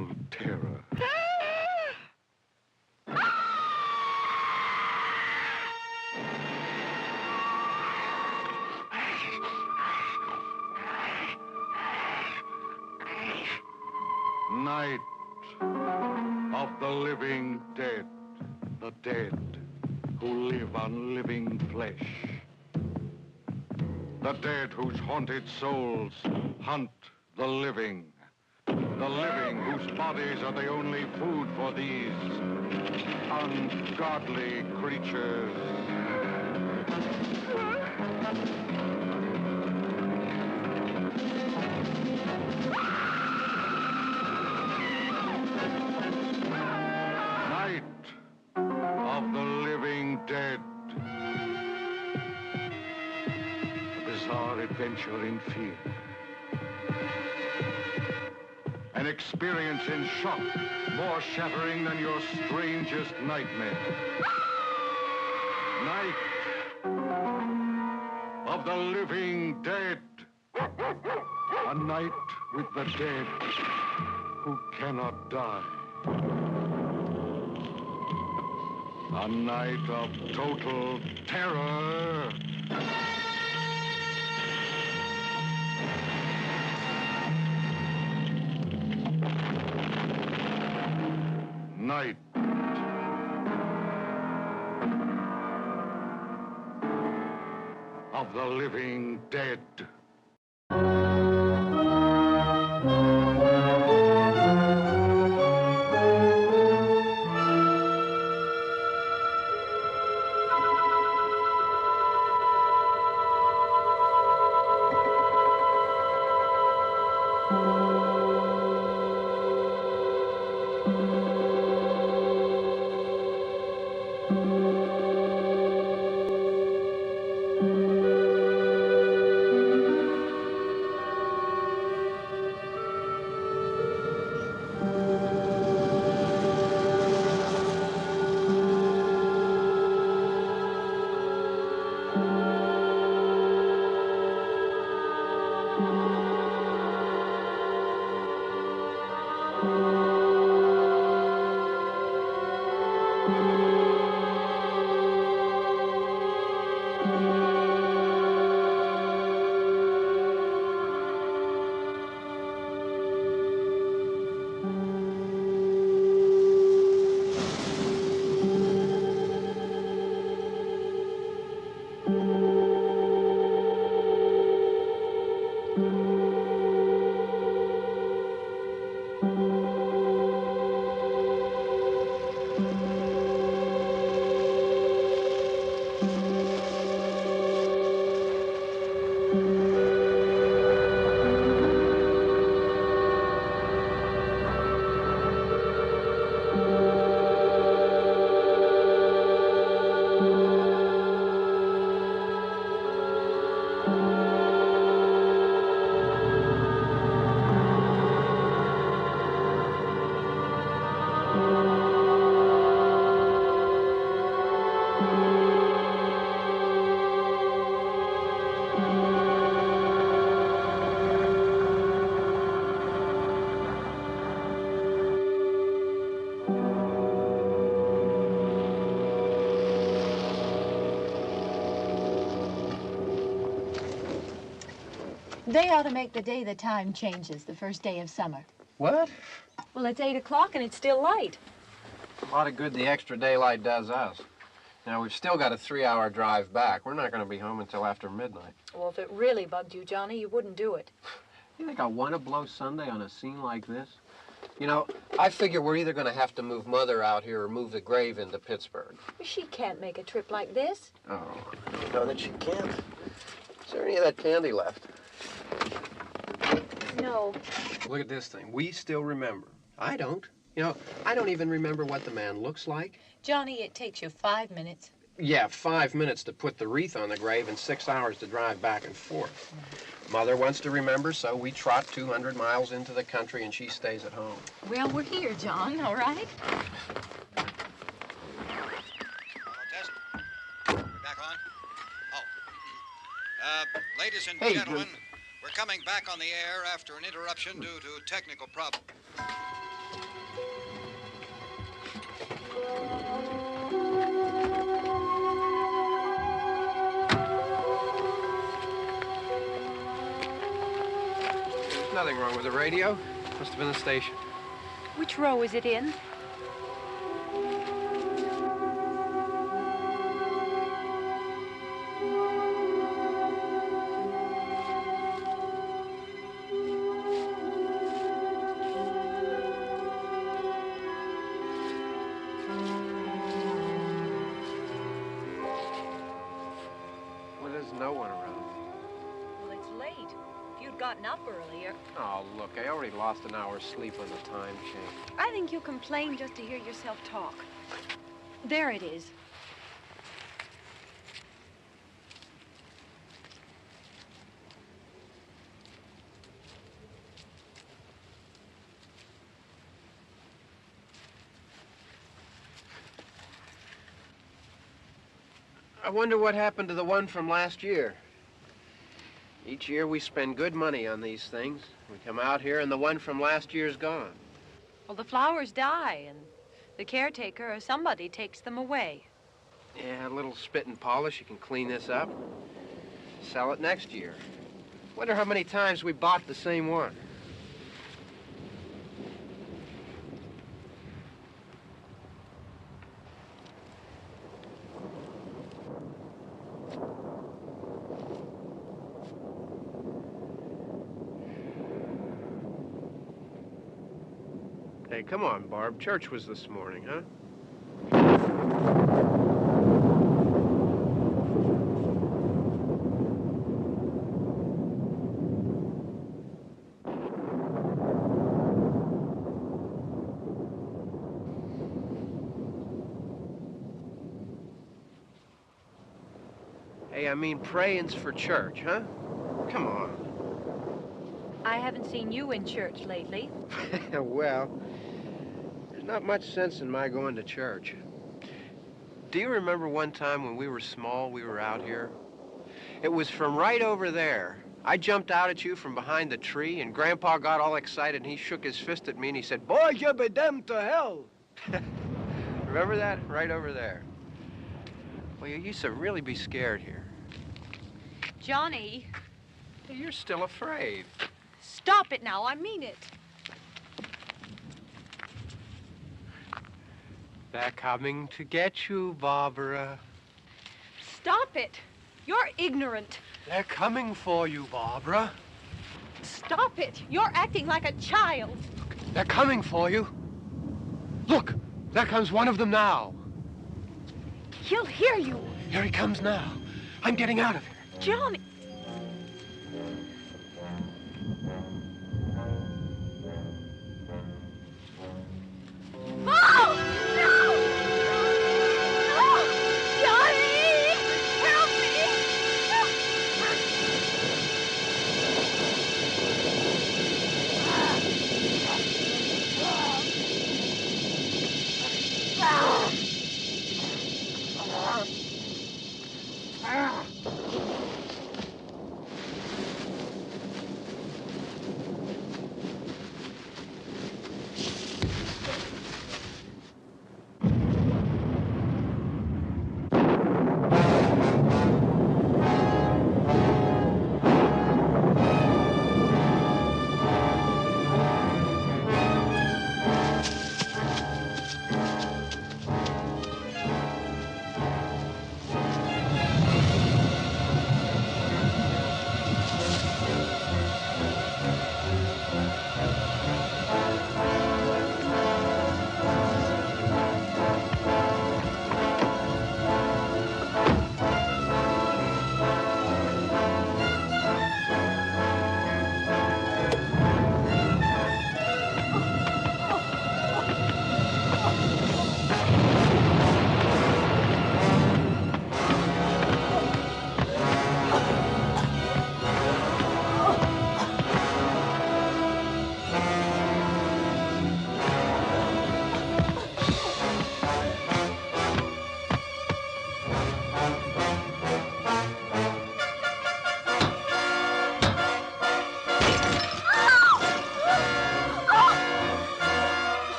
total terror. Night of the living dead, the dead who live on living flesh. The dead whose haunted souls hunt the living whose bodies are the only food for these ungodly creatures. Night of the living dead. A bizarre adventure in fear. An experience in shock, more shattering than your strangest nightmare. Night of the living dead. A night with the dead who cannot die. A night of total terror. Night of the living dead. They ought to make the day the time changes, the first day of summer. What? Well, it's 8 o'clock and it's still light. A lot of good the extra daylight does us. Now, we've still got a 3-hour drive back. We're not going to be home until after midnight. Well, if it really bugged you, Johnny, you wouldn't do it. You think I want to blow Sunday on a scene like this? You know, I figure we're either going to have to move Mother out here or move the grave into Pittsburgh. She can't make a trip like this. Oh, I don't know that she can't. Is there any of that candy left? No. Look at this thing. We still remember. I don't. You know, I don't even remember what the man looks like. Johnny, it takes you 5 minutes. Yeah, 5 minutes to put the wreath on the grave and 6 hours to drive back and forth. Mother wants to remember, so we trot 200 miles into the country and she stays at home. Well, we're here, John, all right? Test. We're back on? Oh. Ladies and gentlemen, we're coming back on the air after an interruption due to technical problems. nothing wrong with the radio. Must have been the station. Which row is it in? Well, there's no one around. Well, it's late. If you'd gotten up earlier. Oh, look, I already lost an hour's sleep on the time change. I think you complain just to hear yourself talk. There it is. I wonder what happened to the one from last year. Each year we spend good money on these things. We come out here and the one from last year's gone. Well, the flowers die, and the caretaker or somebody takes them away. Yeah, a little spit and polish. You can clean this up. Sell it next year. Wonder how many times we bought the same one. Hey, come on, Barb. Church was this morning, huh? Hey, I mean praying's for church, huh? Come on. I haven't seen you in church lately. Well, there's not much sense in my going to church. Do you remember one time when we were small, we were out here? It was from right over there. I jumped out at you from behind the tree, and Grandpa got all excited, and he shook his fist at me, and he said, "Boy, you'll be damned to hell." Remember that? Right over there. Well, you used to really be scared here. Johnny, Hey, you're still afraid. stop it now. I mean it. They're coming to get you, Barbara. Stop it. You're ignorant. They're coming for you, Barbara. Stop it. You're acting like a child. They're coming for you. Look, there comes one of them now. He'll hear you. Here he comes now. I'm getting out of here. Johnny. Oh! No! No! Johnny! Help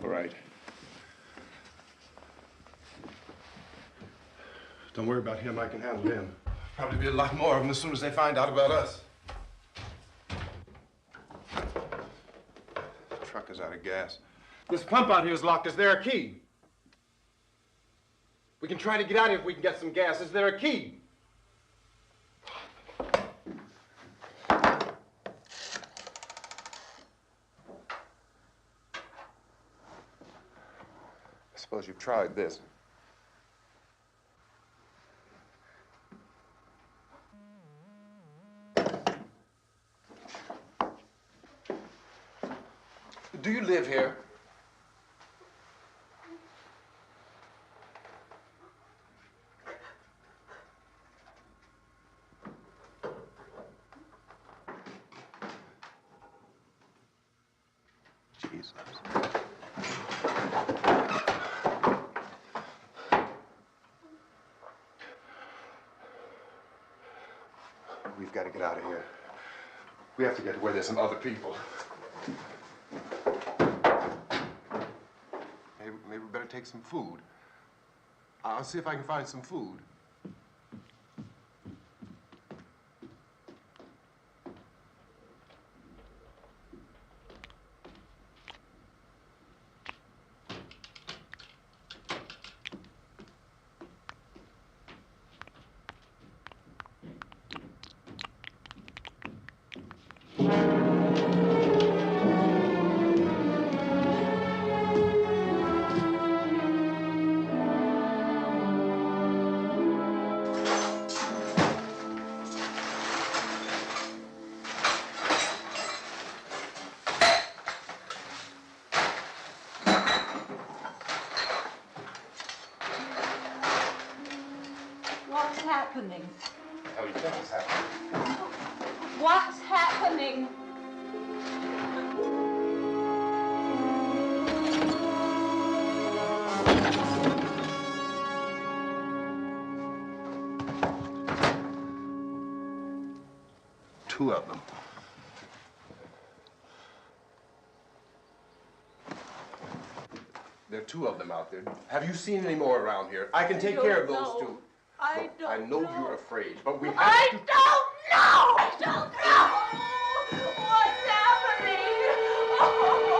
All right. Don't worry about him. I can handle him. Probably be a lot more of them as soon as they find out about us. The truck is out of gas. This pump out here is locked. Is there a key? We can try to get out here if we can get some gas. Is there a key? I suppose you've tried this. Do you live here? Jesus. We've got to get out of here. We have to get to where there's some other people. Maybe we better take some food. I'll see if I can find some food. What's happening? What the hell do you think is happening? What's happening? Two of them. There are two of them out there. Have you seen any more around here? I can take care of those two. I Look, I know you're afraid, but we have I to... don't know! I don't know! What's happening? Oh.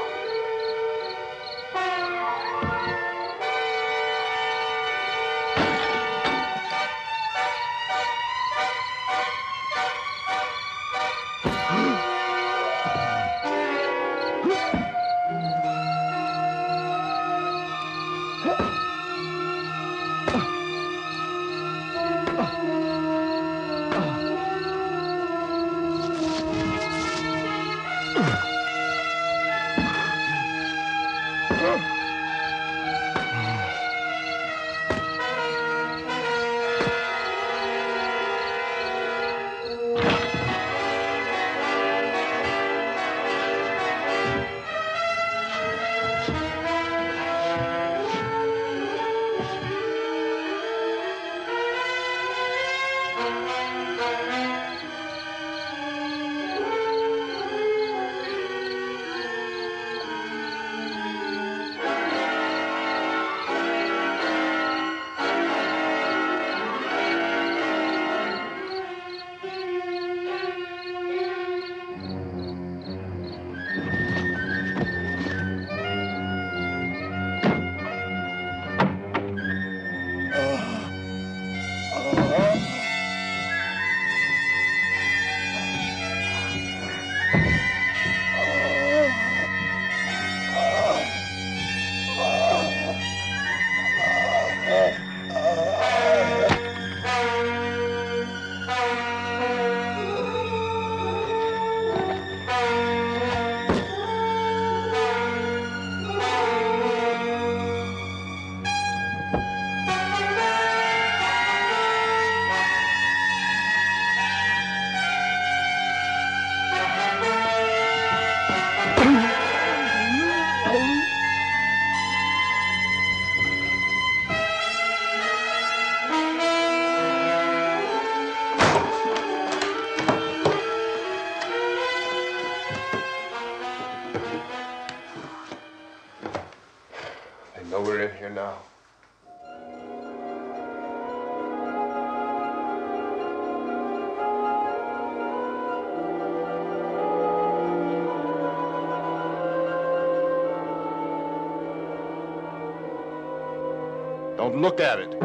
Don't look at it.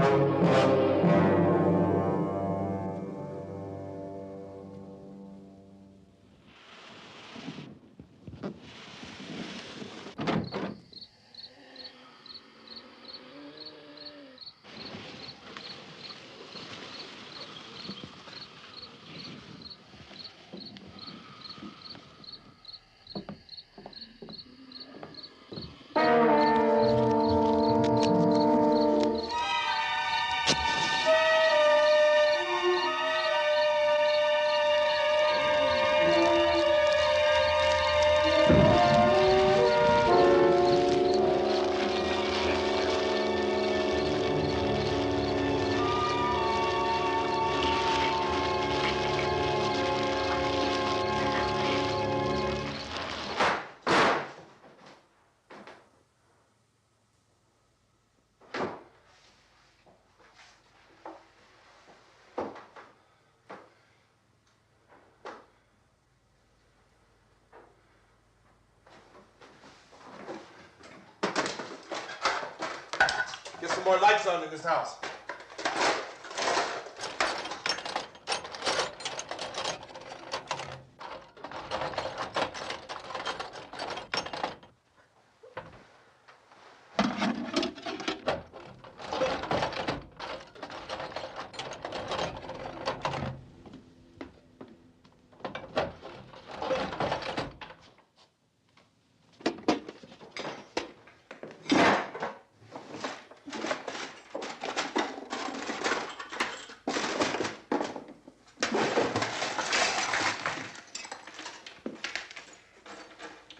Get some more lights on in this house.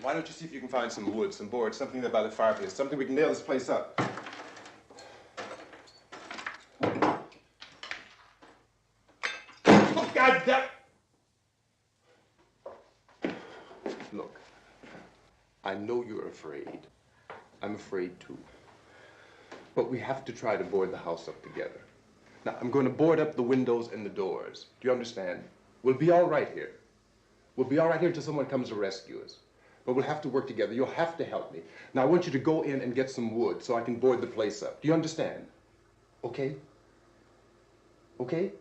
Why don't you see if you can find some wood, some boards, something there by the fireplace, something we can nail this place up. Oh, God damn it! Look, I know you're afraid. I'm afraid too. But we have to try to board the house up together. Now, I'm going to board up the windows and the doors. Do you understand? We'll be all right here. We'll be all right here until someone comes to rescue us. But we'll have to work together. You'll have to help me. Now, I want you to go in and get some wood so I can board the place up. Do you understand? Okay? Okay?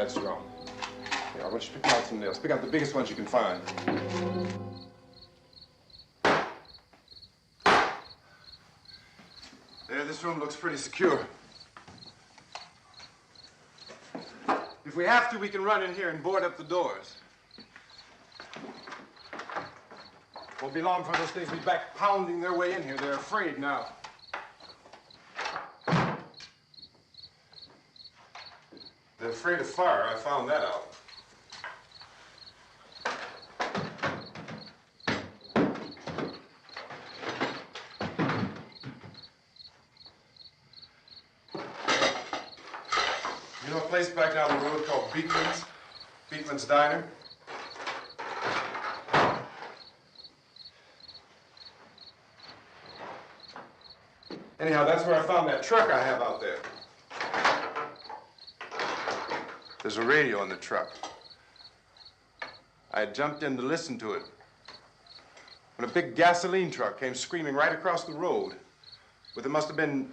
That's wrong. Here, I want you to pick out some nails. Pick out the biggest ones you can find. There, this room looks pretty secure. If we have to, we can run in here and board up the doors. Won't be long before those things will be back pounding their way in here. They're afraid now. They're afraid of fire. I found that out. You know a place back down the road called Beekman's? Beekman's Diner? Anyhow, that's where I found that truck I have out there. There's a radio in the truck. I had jumped in to listen to it when a big gasoline truck came screaming right across the road. But there must have been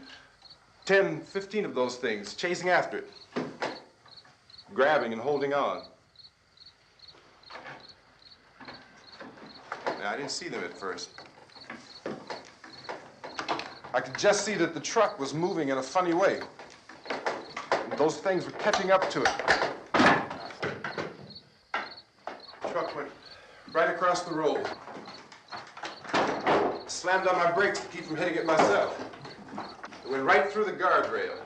10, 15 of those things chasing after it, grabbing and holding on. Now, I didn't see them at first. I could just see that the truck was moving in a funny way. And those things were catching up to it. The truck went right across the road. Slammed on my brakes to keep from hitting it myself. It went right through the guardrail.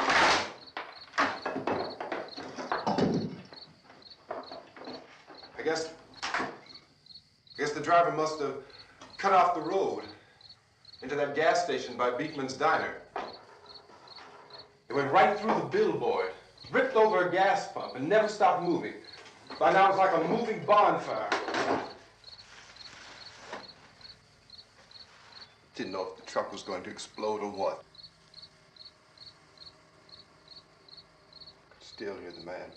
I guess the driver must have cut off the road into that gas station by Beekman's Diner. It went right through the billboard, ripped over a gas pump, and never stopped moving. By now, it was like a moving bonfire. Didn't know if the truck was going to explode or what. Could still hear the man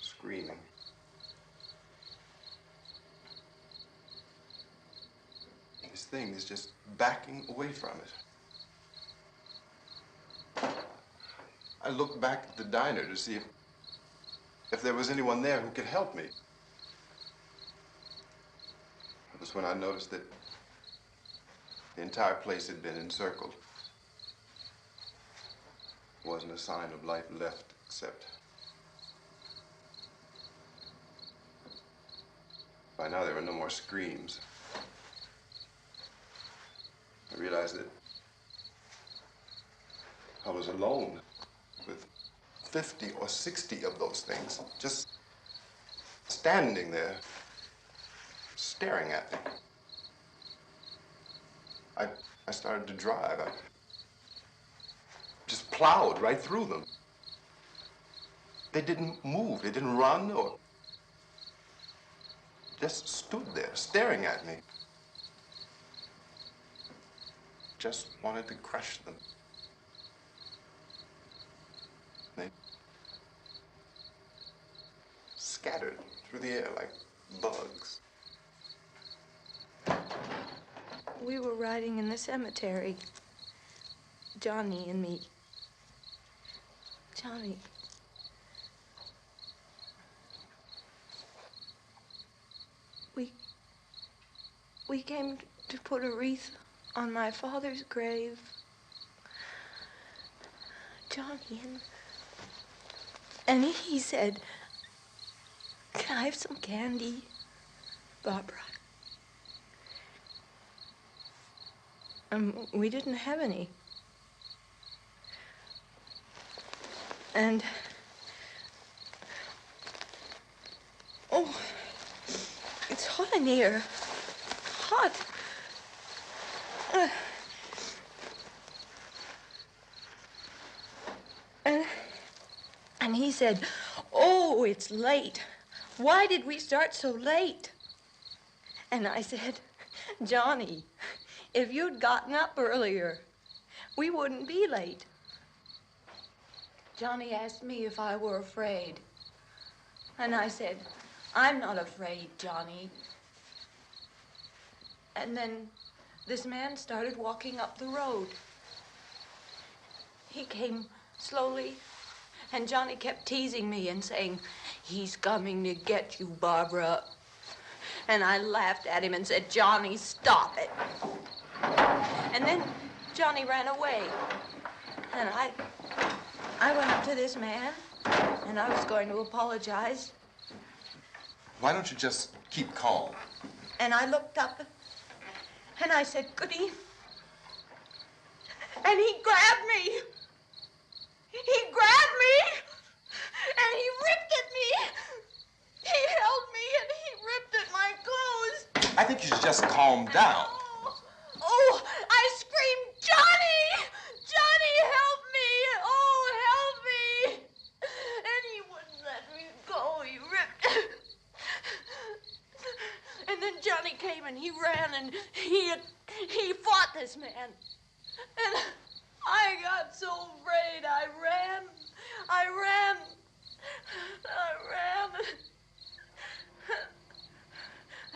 screaming. This thing is just backing away from it. I looked back at the diner to see if there was anyone there who could help me. It was when I noticed that the entire place had been encircled. There wasn't a sign of life left except by now there were no more screams. I realized that I was alone with 50 or 60 of those things, just standing there, staring at me. I started to drive. I just plowed right through them. They didn't move, they didn't run or just stood there, staring at me. Just wanted to crush them. They scattered through the air like bugs. We were riding in the cemetery, Johnny and me. Johnny. We came to put a wreath on my father's grave. Johnny, and he said, "Can I have some candy, Barbara?" We didn't have any. And, oh, it's hot in here. Hot. And he said, "Oh, it's late. Why did we start so late?" And I said, "Johnny, if you'd gotten up earlier, we wouldn't be late." Johnny asked me if I were afraid. And I said, "I'm not afraid, Johnny." And then this man started walking up the road. He came slowly And Johnny kept teasing me and saying, "He's coming to get you, Barbara." And I laughed at him and said, "Johnny, stop it." And then Johnny ran away. And I went up to this man, and I was going to apologize. Why don't you just keep calm? And I looked up, and I said, "Goody." And he grabbed me. He grabbed me, and he ripped at me. He held me, and he ripped at my clothes. I think you should just calm down. Oh, I screamed, "Johnny! Johnny, help me! Oh, help me!" And he wouldn't let me go. He ripped. And then Johnny came and he ran and he fought this man. And I got so afraid. I ran.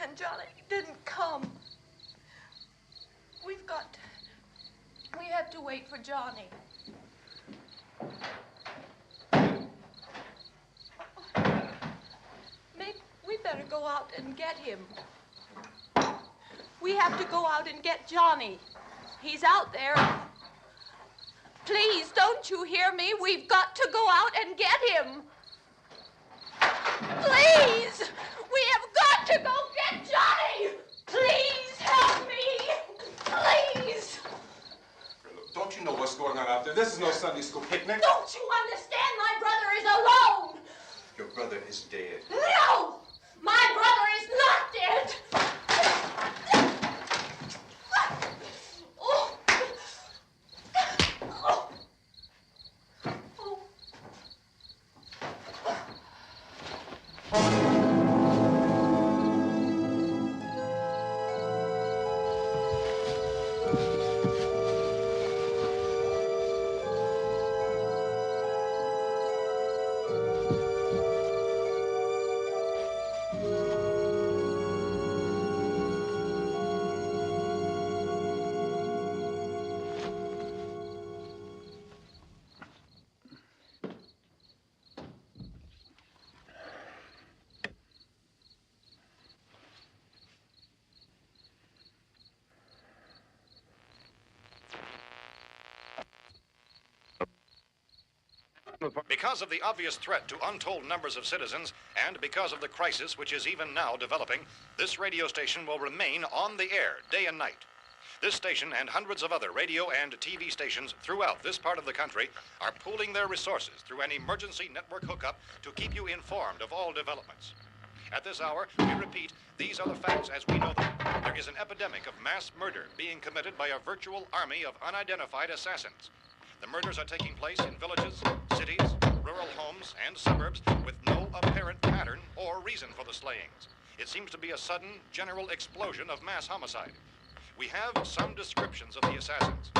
And Johnny didn't come. We have to wait for Johnny. Maybe we better go out and get him. We have to go out and get Johnny. He's out there. Please, don't you hear me? We've got to go out and get him. Please! We have got to go get Johnny! Please help me! Please! Look, don't you know what's going on out there? This is no Sunday school picnic. Don't you understand? My brother is alone! Your brother is dead. No! My brother is not dead! Oh. Oh. Because of the obvious threat to untold numbers of citizens, and because of the crisis which is even now developing, this radio station will remain on the air day and night. This station and hundreds of other radio and TV stations throughout this part of the country are pooling their resources through an emergency network hookup to keep you informed of all developments. At this hour, we repeat, these are the facts as we know them. There is an epidemic of mass murder being committed by a virtual army of unidentified assassins. The murders are taking place in villages, cities, rural homes, and suburbs with no apparent pattern or reason for the slayings. It seems to be a sudden, general explosion of mass homicide. We have some descriptions of the assassins.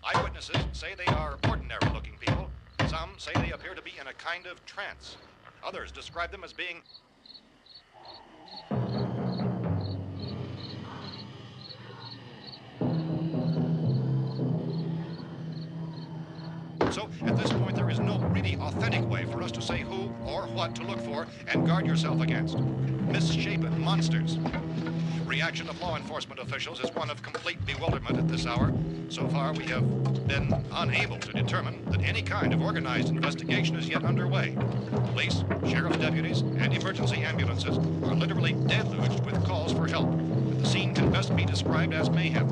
Eyewitnesses say they are ordinary-looking people. Some say they appear to be in a kind of trance. Others describe them as being So, at this point, there is no really authentic way for us to say who or what to look for and guard yourself against. Misshapen monsters. Reaction of law enforcement officials is one of complete bewilderment at this hour. So far, we have been unable to determine that any kind of organized investigation is yet underway. Police, sheriff's deputies, and emergency ambulances are literally deluged with calls for help. The scene can best be described as mayhem.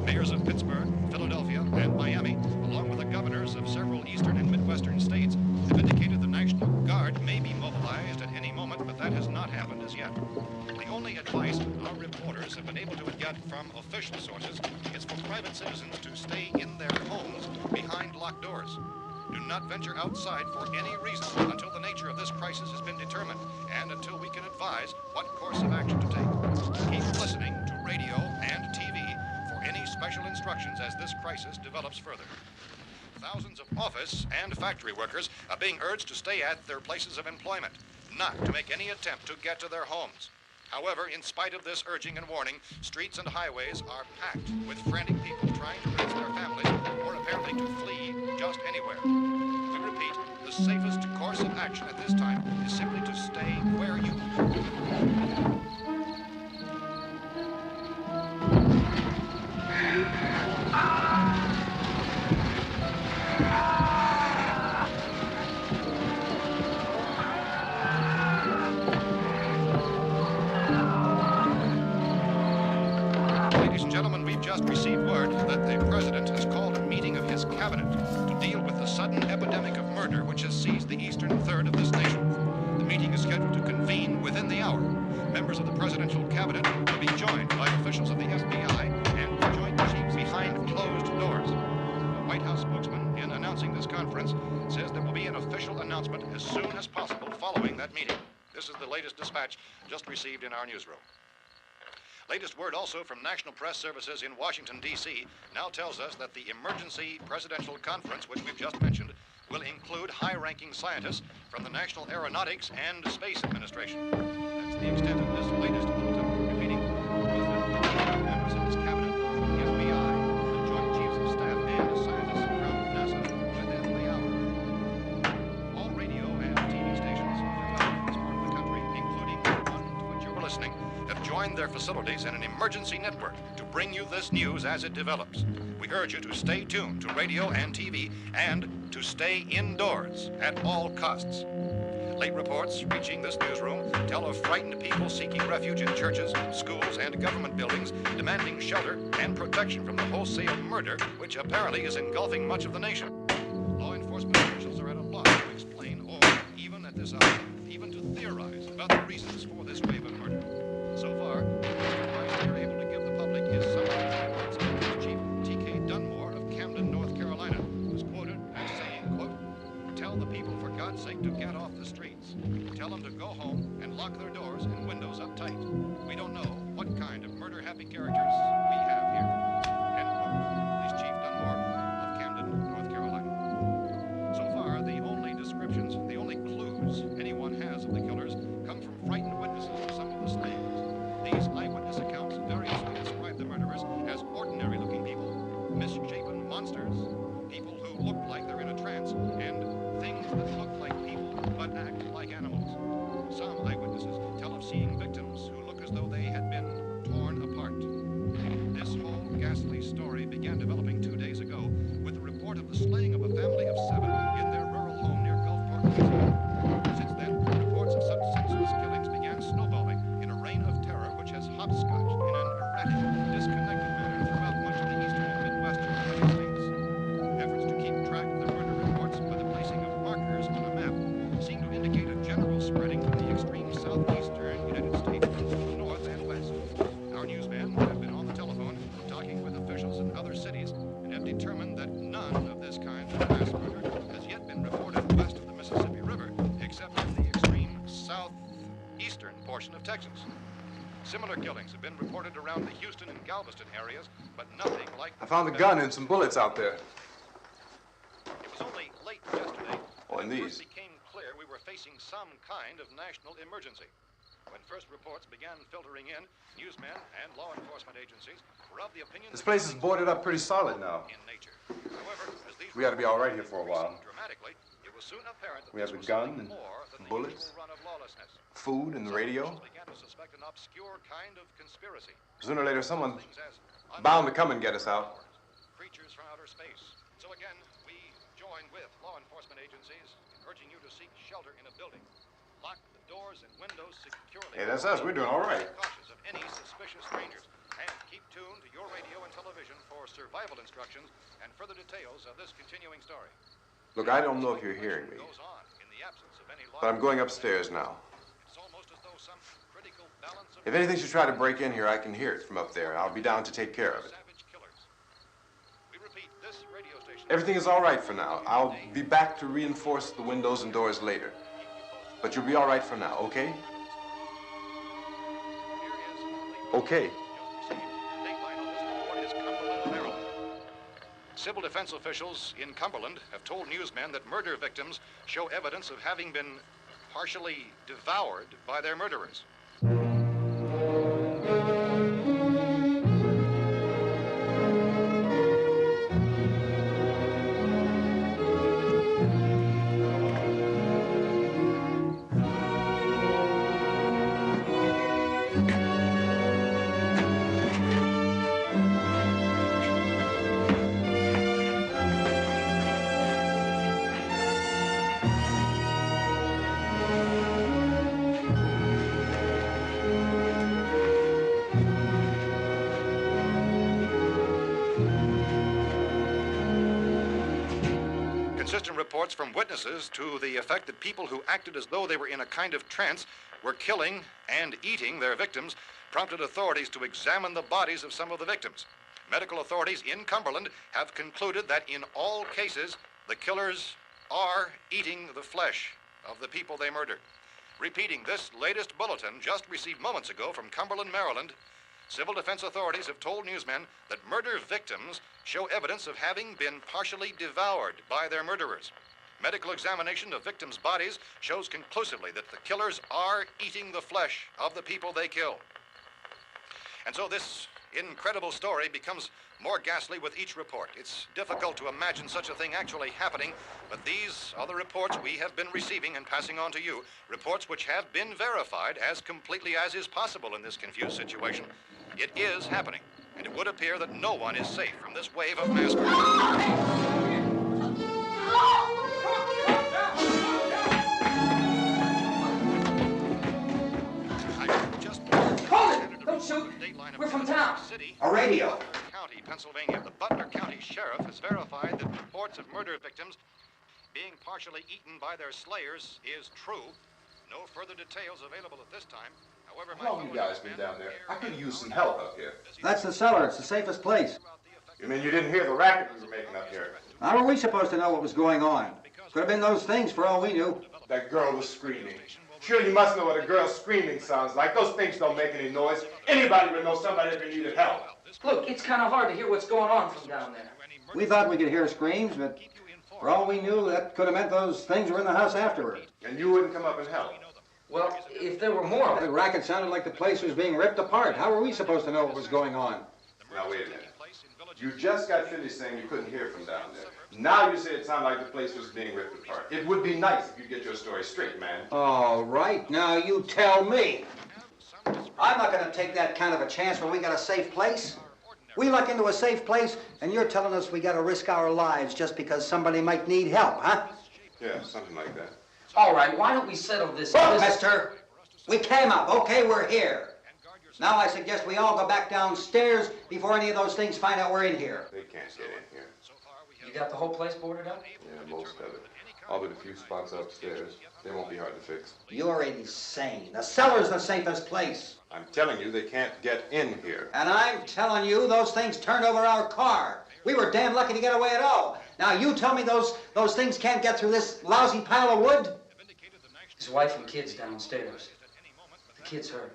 Mayors of Pittsburgh, Philadelphia, and Miami, along with the governors of several eastern and midwestern states, have indicated the National Guard may be mobilized at any moment, but that has not happened as yet. The only advice our reporters have been able to get from official sources is for private citizens to stay in their homes behind locked doors. Do not venture outside for any reason until the nature of this crisis has been determined and until we can advise what course of action to take. Keep listening to radio and TV for any special instructions as this crisis develops further. Thousands of office and factory workers are being urged to stay at their places of employment, not to make any attempt to get to their homes. However, in spite of this urging and warning, streets and highways are packed with frantic people trying to reach their families or apparently to flee just anywhere. We repeat, the safest course of action at this time is simply to stay where you are. Gentlemen, we've just received word that the president has called a meeting of his cabinet to deal with the sudden epidemic of murder which has seized the eastern third of this nation. The meeting is scheduled to convene within the hour. Members of the presidential cabinet will be joined by officials of the FBI and the Joint Chiefs behind closed doors. The White House spokesman, in announcing this conference, says there will be an official announcement as soon as possible following that meeting. This is the latest dispatch just received in our newsroom. Latest word also from National Press Services in Washington, D.C. now tells us that the emergency presidential conference, which we've just mentioned, will include high-ranking scientists from the National Aeronautics and Space Administration. That's the extent of this latest bulletin. Repeating, members of his cabinet, the FBI, the Joint Chiefs of Staff, and scientists from NASA within the hour. All radio and TV stations throughout this part of the country, including the one to which you're listening, have joined their facilities in an emergency network to bring you this news as it develops. We urge you to stay tuned to radio and TV and to stay indoors at all costs. Late reports reaching this newsroom tell of frightened people seeking refuge in churches, schools, and government buildings, demanding shelter and protection from the wholesale murder which apparently is engulfing much of the nation. Law enforcement officials are at a loss to explain or, even at this hour, even to theorize about the reasons for this wave of murder. So far, the advice we are able to give the public is summary of Police Chief T.K. Dunmore of Camden, North Carolina, who's quoted as saying, quote, "Tell the people, for God's sake, to get off the streets. Tell them to go home and lock their doors and windows up tight. We don't know what kind of murder-happy characters we have here." End quote. Police Chief Dunmore of Camden, North Carolina. So far, the only descriptions, the only clues anyone has of the killers come from frightened witnesses of some of the slayings. These eyewitness accounts variously describe the murderers as ordinary-looking people, misshapen monsters, people who look like they're in a trance, and things that look like people but act like animals. Some eyewitnesses tell of seeing victims who look as though they had been torn apart. This whole ghastly story began developing 2 days ago with the report of the slaying of a family of 7 in their rural home near Gulfport, Louisiana. Since then, reports of such senseless killings began snowballing in a reign of terror which has hopscotched in an erratic, disconnected manner throughout much of the eastern and midwestern United States. Efforts to keep track of the murder reports by the placing of markers on a map seem to indicate a general spreading from the extreme southeastern United States to the north and west. Our newsmen have been on the telephone talking with officials in other cities and have determined that none of this kind of mass murder has yet been reported west of the Mississippi River, except in the extreme southeastern portion of Texas. Similar killings have been reported around the Houston and Galveston areas, but nothing like... I found a gun and some bullets out there. It was only late yesterday Oh, and when it these. first became clear we were facing some kind of national emergency. When first reports began filtering in, newsmen and law enforcement agencies were of the opinion This that place is boarded up pretty solid now. in nature. However, as these We ought to be all right here for a while. dramatically, it was soon apparent that We have this the was gun something and more than the bullets. usual run of lawlessness. Food and the Some radio. officials began to suspect an obscure kind of conspiracy. Sooner or later, someone Things as bound to come and get us out. creatures from outer space. So again, we join with law enforcement agencies in urging you to seek shelter in a building. Lock the doors and windows securely. Hey, that's us. We're doing all right. Cautious of any suspicious strangers. And keep tuned to your radio and television for survival instructions and further details of this continuing story. Look, I don't know if you're hearing me, Goes on in the absence of any law. but I'm going upstairs now. It's almost as though some critical balance of If anything should try to break in here, I can hear it from up there. I'll be down to take care of it. savage killers. We repeat, this radio station. Everything is all right for now. I'll be back to reinforce the windows and doors later. But you'll be all right for now, okay? Okay. Civil defense officials in Cumberland have told newsmen that murder victims show evidence of having been partially devoured by their murderers. Consistent reports from witnesses to the effect that people who acted as though they were in a kind of trance were killing and eating their victims prompted authorities to examine the bodies of some of the victims. Medical authorities in Cumberland have concluded that in all cases, the killers are eating the flesh of the people they murdered. Repeating this latest bulletin just received moments ago from Cumberland, Maryland, civil defense authorities have told newsmen that murder victims show evidence of having been partially devoured by their murderers. Medical examination of victims' bodies shows conclusively that the killers are eating the flesh of the people they kill. And so this incredible story becomes more ghastly with each report. It's difficult to imagine such a thing actually happening, but these are the reports we have been receiving and passing on to you, reports which have been verified as completely as is possible in this confused situation. It is happening, and it would appear that no one is safe from this wave of mass murder. Don't shoot! We're from town. A radio. County, Pennsylvania. The Butler County Sheriff has verified that reports of murder victims being partially eaten by their slayers is true. No further details available at this time. However, How long you guys been down there? I could use some help up here. That's the cellar. It's the safest place. You mean you didn't hear the racket we were making up here? How were we supposed to know what was going on? Could have been those things for all we knew. That girl was screaming. Sure, you must know what a girl screaming sounds like. Those things don't make any noise. Anybody would know somebody if they needed help. Look, it's kind of hard to hear what's going on from down there. We thought we could hear screams, but for all we knew, that could have meant those things were in the house afterward. And you wouldn't come up and help? Well, if there were more of The it... racket sounded like the place was being ripped apart. How were we supposed to know what was going on? Now, wait a minute. You just got finished saying you couldn't hear from down there. Now you say it sounded like the place was being ripped apart. It would be nice if you get your story straight, man. All right, now you tell me. I'm not going to take that kind of a chance when we got a safe place. We luck into a safe place, and you're telling us we got to risk our lives just because somebody might need help, huh? Yeah, something like that. All right, why don't we settle this... Look, mister, we came up. Okay, we're here. Now I suggest we all go back downstairs before any of those things find out we're in here. They can't get in here. You got the whole place boarded up? Yeah, most of it. All but a few spots upstairs. They won't be hard to fix. You're insane. The cellar's the safest place. I'm telling you, they can't get in here. And I'm telling you, those things turned over our car. We were damn lucky to get away at all. Now you tell me those things can't get through this lousy pile of wood? His wife and kids downstairs. The kid's hurt.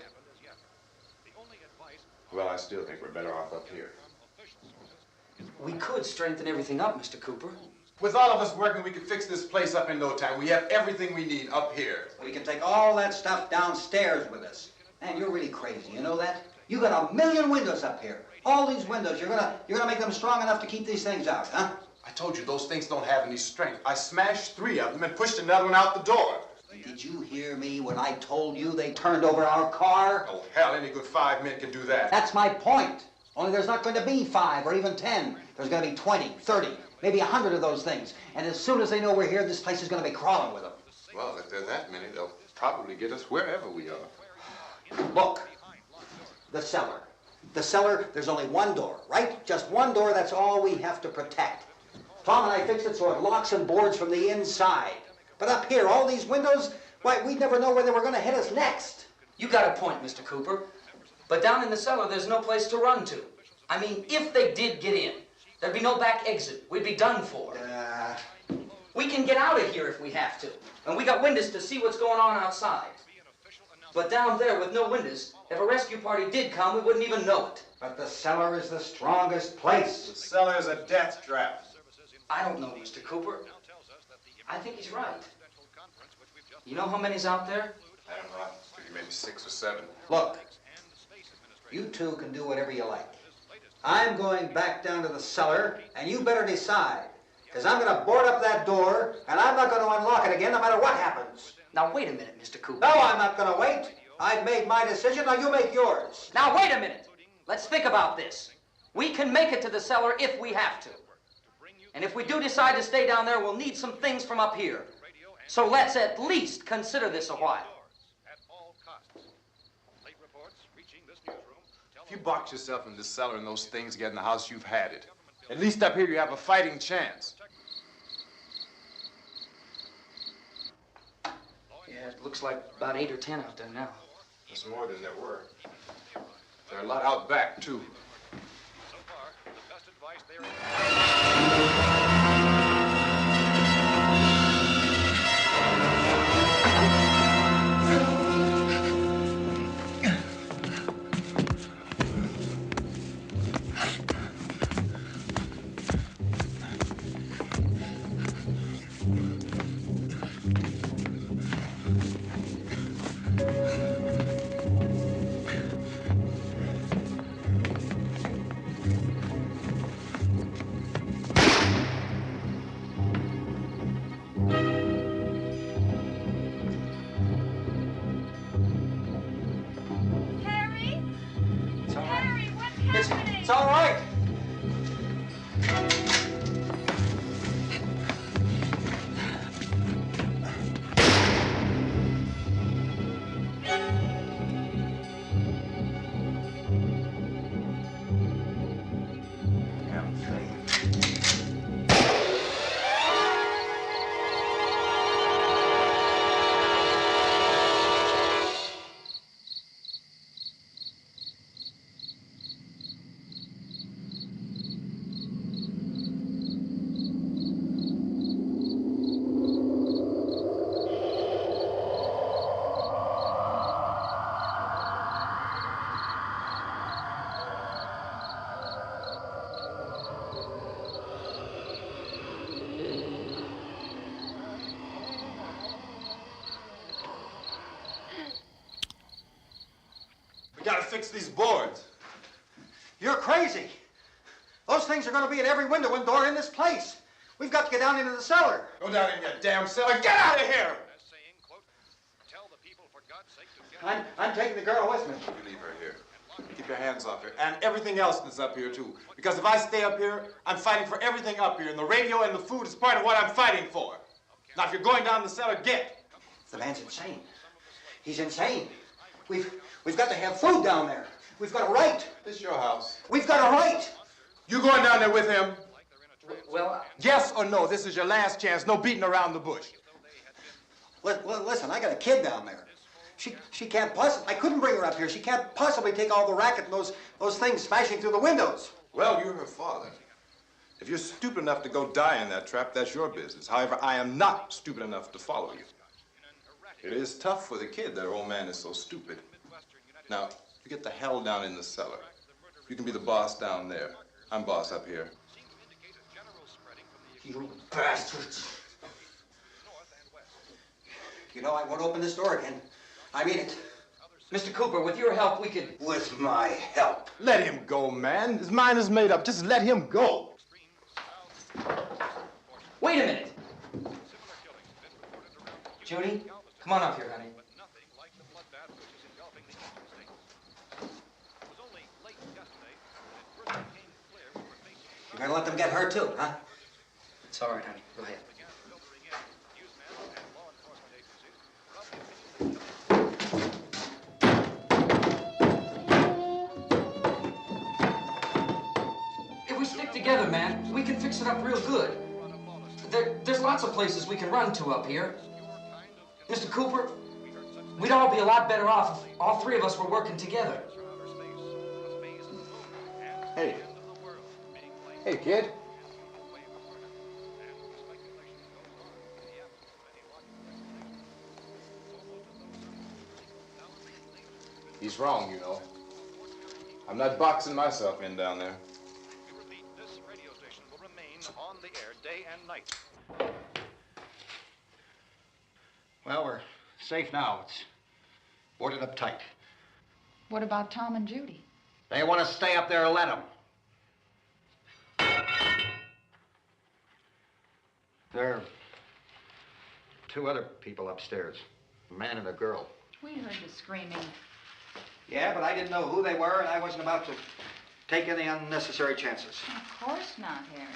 Well, I still think we're better off up here. We could strengthen everything up, Mr. Cooper. With all of us working, we could fix this place up in no time. We have everything we need up here. We can take all that stuff downstairs with us. Man, you're really crazy, you know that? You got 1,000,000 windows up here. All these windows, you're gonna make them strong enough to keep these things out, huh? I told you, those things don't have any strength. I smashed 3 of them and pushed another one out the door. Did you hear me when I told you they turned over our car? Oh, hell, any good 5 men can do that. That's my point. Only there's not going to be 5 or even 10. There's going to be 20, 30, maybe 100 of those things. And as soon as they know we're here, this place is going to be crawling with them. Well, if there are that many, they'll probably get us wherever we are. Look, the cellar. The cellar, there's only one door, right? Just one door, that's all we have to protect. Tom and I fixed it so it locks and boards from the inside. But up here, all these windows, why, we'd never know where they were going to hit us next. You got a point, Mr. Cooper. But down in the cellar, there's no place to run to. I mean, if they did get in, there'd be no back exit. We'd be done for. We can get out of here if we have to. And we got windows to see what's going on outside. But down there with no windows, if a rescue party did come, we wouldn't even know it. But the cellar is the strongest place. The cellar is a death trap. I don't know, Mr. Cooper. I think he's right. You know how many's out there? I don't know. Maybe 6 or 7. Look, you two can do whatever you like. I'm going back down to the cellar, and you better decide. Because I'm going to board up that door, and I'm not going to unlock it again no matter what happens. Now, wait a minute, Mr. Cooper. No, I'm not going to wait. I've made my decision, now you make yours. Now, wait a minute. Let's think about this. We can make it to the cellar if we have to. And if we do decide to stay down there, we'll need some things from up here. So let's at least consider this a while. If you box yourself in the cellar and those things get in the house, you've had it. At least up here you have a fighting chance. Yeah, it looks like about 8 or 10 out there now. There's more than there were. There are a lot out back, too. So far, the best advice there is... It's all right. We gotta fix these boards. You're crazy. Those things are going to be in every window and door in this place. We've got to get down into the cellar. Go down in your damn cellar. Get out of here! I'm taking the girl with me. You leave her here. Keep your hands off her. And everything else that's up here, too. Because if I stay up here, I'm fighting for everything up here. And the radio and the food is part of what I'm fighting for. Now, if you're going down the cellar, get. The man's insane. He's insane. We've got to have food down there. We've got a right. This is your house. We've got a right. You going down there with him? Well, yes or no? This is your last chance. No beating around the bush. Listen, I got a kid down there. She can't possibly, I couldn't bring her up here. She can't possibly take all the racket and those things smashing through the windows. Well, you're her father. If you're stupid enough to go die in that trap, that's your business. However, I am not stupid enough to follow you. It is tough for the kid that her old man is so stupid. Now, you get the hell down in the cellar. You can be the boss down there. I'm boss up here. You bastards. You know, I won't open this door again. I mean it. Mr. Cooper, with your help, we could... With my help. Let him go, man. His mind is made up. Just let him go. Wait a minute. Judy, come on up here, honey. You're gonna let them get hurt too, huh? It's all right, honey. Go ahead. If we stick together, man, we can fix it up real good. There's lots of places we can run to up here. Mr. Cooper, we'd all be a lot better off if all three of us were working together. Hey. Hey, kid. He's wrong, you know. I'm not boxing myself in down there. This radio station will remain on the air day and night. Well, we're safe now. It's boarded up tight. What about Tom and Judy? They want to stay up there, let them. There are two other people upstairs, a man and a girl. We heard the screaming. Yeah, but I didn't know who they were, and I wasn't about to take any unnecessary chances. Of course not, Harry.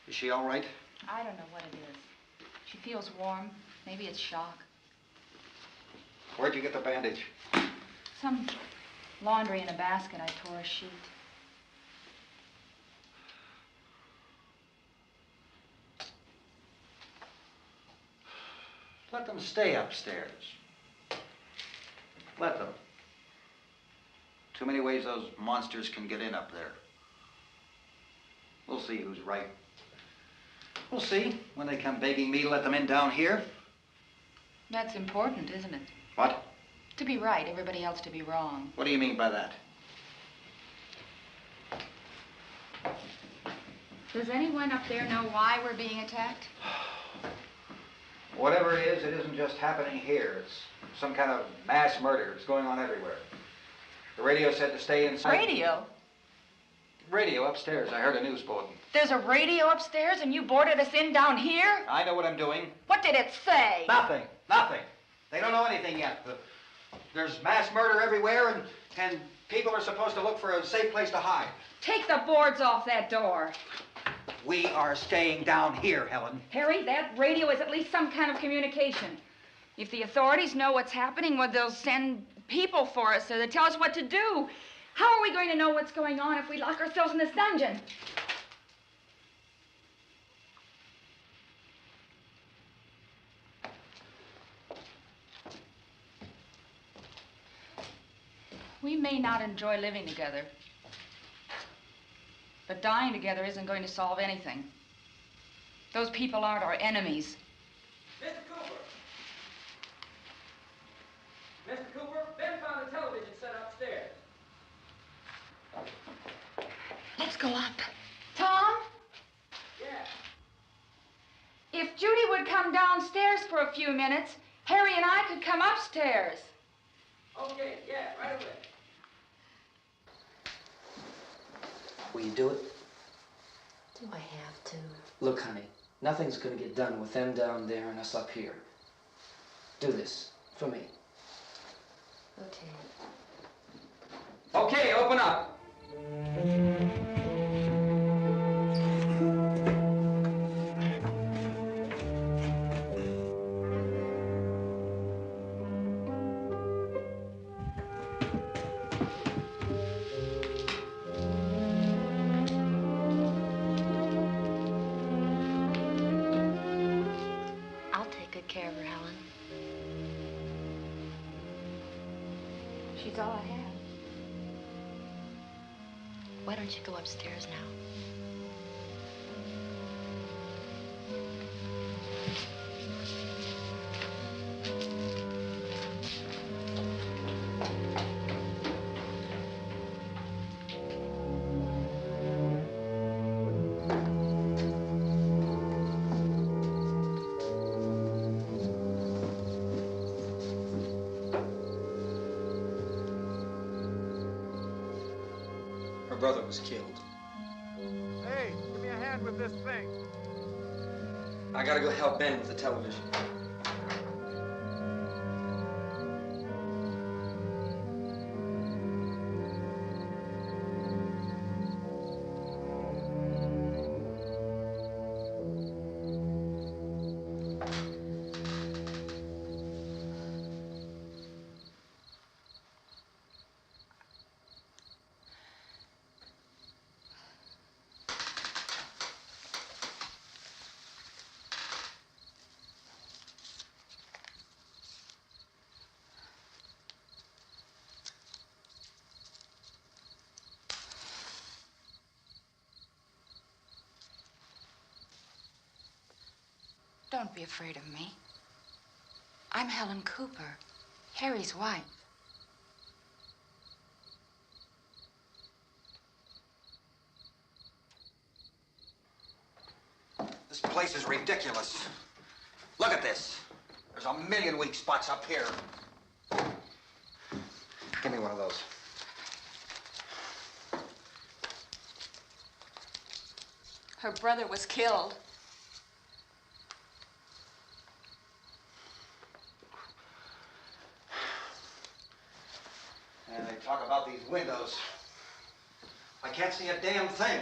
Is she all right? I don't know what it is. She feels warm. Maybe it's shock. Where'd you get the bandage? Some laundry in a basket. I tore a sheet. Let them stay upstairs. Let them. Too many ways those monsters can get in up there. We'll see who's right. We'll see when they come begging me to let them in down here. That's important, isn't it? What? To be right, everybody else to be wrong. What do you mean by that? Does anyone up there know why we're being attacked? Whatever it isn't just happening here. It's some kind of mass murder. It's going on everywhere. The radio said to stay inside. Radio? Radio upstairs. I heard a news bulletin. There's a radio upstairs and you boarded us in down here? I know what I'm doing. What did it say? Nothing. Nothing. They don't know anything yet. There's mass murder everywhere, and people are supposed to look for a safe place to hide. Take the boards off that door. We are staying down here, Helen. Harry, that radio is at least some kind of communication. If the authorities know what's happening, well, they'll send people for us, so they'll tell us what to do. How are we going to know what's going on if we lock ourselves in this dungeon? We may not enjoy living together, but dying together isn't going to solve anything. Those people aren't our enemies. Mr. Cooper! Mr. Cooper, Ben found a television set upstairs. Let's go up. Tom? Yeah. If Judy would come downstairs for a few minutes, Harry and I could come upstairs. Okay, yeah, right away. Will you do it? Do I have to? Look, honey, nothing's gonna get done with them down there and us up here. Do this, for me. Okay. Okay, open up. I'll take good care of her, Helen. She's all I have. Why don't you go upstairs now? Her brother was killed. Hey, give me a hand with this thing. I gotta go help Ben with the television. Don't be afraid of me. I'm Helen Cooper, Harry's wife. This place is ridiculous. Look at this. There's a million weak spots up here. Give me one of those. Her brother was killed. And they talk about these windows. I can't see a damn thing.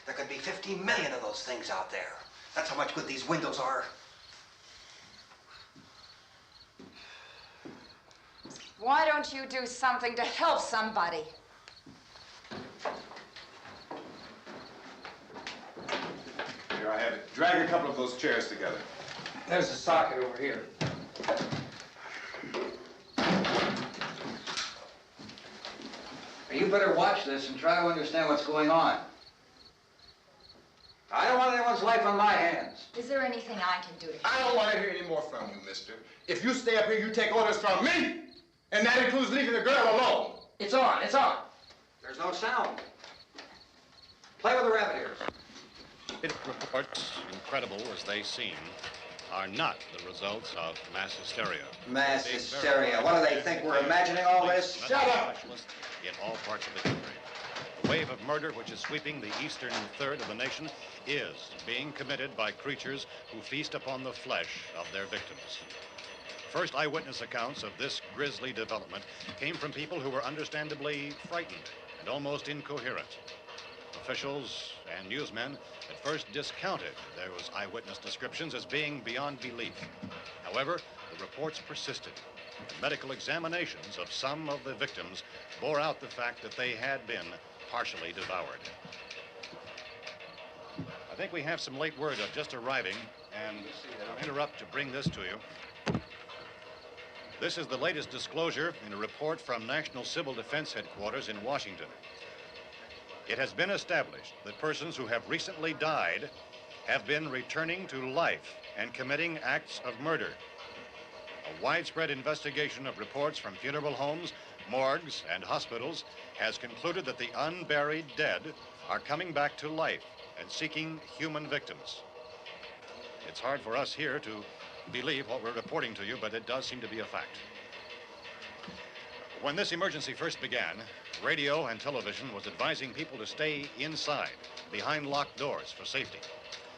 There could be 15 million of those things out there. That's how much good these windows are. Why don't you do something to help somebody? Here, I have it. Drag a couple of those chairs together. There's a socket over here. You better watch this and try to understand what's going on. I don't want anyone's life on my hands. Is there anything I can do to help? I don't want to hear any more from you, mister. If you stay up here, you take orders from me. And that includes leaving the girl alone. It's on, it's on. There's no sound. Play with the rabbit ears. Reports, incredible as they seem, are not the results of mass hysteria. Mass hysteria. What do they think? We're imagining all this? Shut up! In all parts of the country. The wave of murder which is sweeping the eastern third of the nation is being committed by creatures who feast upon the flesh of their victims. First eyewitness accounts of this grisly development came from people who were understandably frightened and almost incoherent. Officials and newsmen at first discounted those eyewitness descriptions as being beyond belief. However, the reports persisted. Medical examinations of some of the victims bore out the fact that they had been partially devoured. I think we have some late word just arriving, and I'll interrupt to bring this to you. This is the latest disclosure in a report from National Civil Defense Headquarters in Washington. It has been established that persons who have recently died have been returning to life and committing acts of murder. A widespread investigation of reports from funeral homes, morgues, and hospitals has concluded that the unburied dead are coming back to life and seeking human victims. It's hard for us here to believe what we're reporting to you, but it does seem to be a fact. When this emergency first began, radio and television was advising people to stay inside, behind locked doors for safety.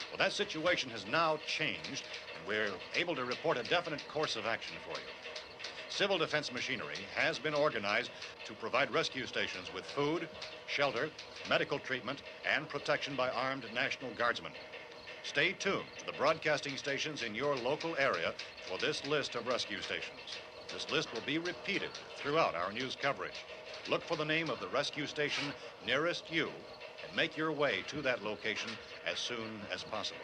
Well, that situation has now changed, and we're able to report a definite course of action for you. Civil defense machinery has been organized to provide rescue stations with food, shelter, medical treatment, and protection by armed National Guardsmen. Stay tuned to the broadcasting stations in your local area for this list of rescue stations. This list will be repeated throughout our news coverage. Look for the name of the rescue station nearest you and make your way to that location as soon as possible.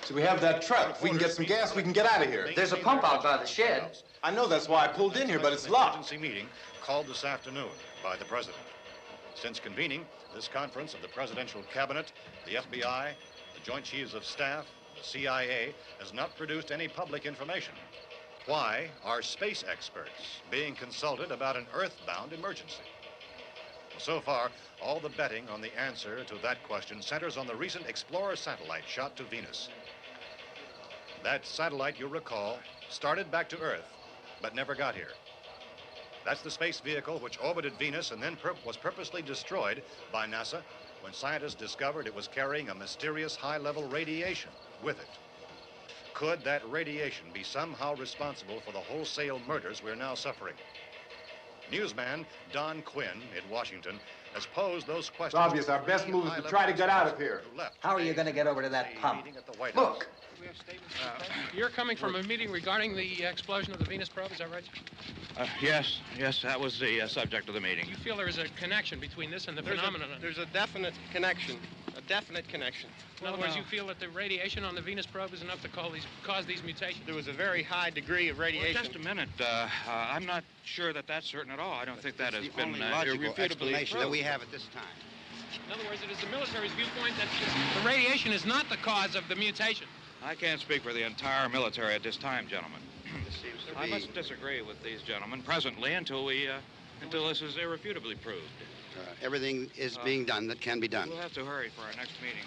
So we have that truck. If we can get some gas, we can get out of here. There's a pump out by the shed. I know, that's why I pulled in here, but it's locked. Emergency meeting called this afternoon by the president. Since convening this conference of the presidential cabinet, the FBI, the Joint Chiefs of Staff, the CIA has not produced any public information. Why are space experts being consulted about an earthbound emergency? So far, all the betting on the answer to that question centers on the recent Explorer satellite shot to Venus. That satellite, you'll recall, started back to Earth, but never got here. That's the space vehicle which orbited Venus and then was purposely destroyed by NASA when scientists discovered it was carrying a mysterious high-level radiation with it. Could that radiation be somehow responsible for the wholesale murders we're now suffering? Newsman Don Quinn in Washington has posed those questions. It's obvious our best move is to try to get out of here. How are you going to get over to that pump? Look. You're coming from a meeting regarding the explosion of the Venus probe, is that right? Yes, that was the subject of the meeting. You feel there is a connection between this and the phenomenon? There's a definite connection. In other words, you feel that the radiation on the Venus probe is enough to cause these mutations? There was a very high degree of radiation. Well, just a minute. I'm not sure that that's certain at all. I don't think that has been logical irrefutably explanation proved. that we have at this time. In other words, it is the military's viewpoint that the radiation is not the cause of the mutation. I can't speak for the entire military at this time, gentlemen. This seems to I be... must disagree with these gentlemen presently until this is irrefutably proved. everything is being done that can be done. We'll have to hurry for our next meeting.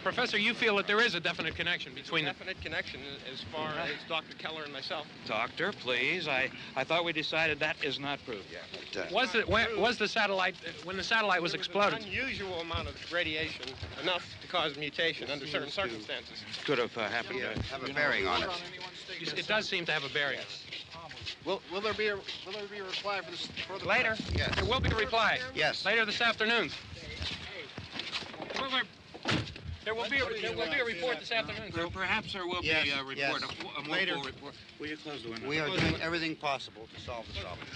Professor, you feel that there is a definite connection between definite connection as far as Dr. Keller and myself. Doctor, please. I thought we decided that is not proved yet. But, was the satellite, when the satellite was exploded? An unusual amount of radiation, enough to cause mutation under certain circumstances. Could have happened. Have a bearing on it. It does seem to have a bearing. Will there be a reply for the Later? Yes. There will be a reply. Yes. Later this afternoon. There will be a report this afternoon. Perhaps there will be a report, yes. a more Later. full report. Will you close the window? We are doing everything possible to solve the problem.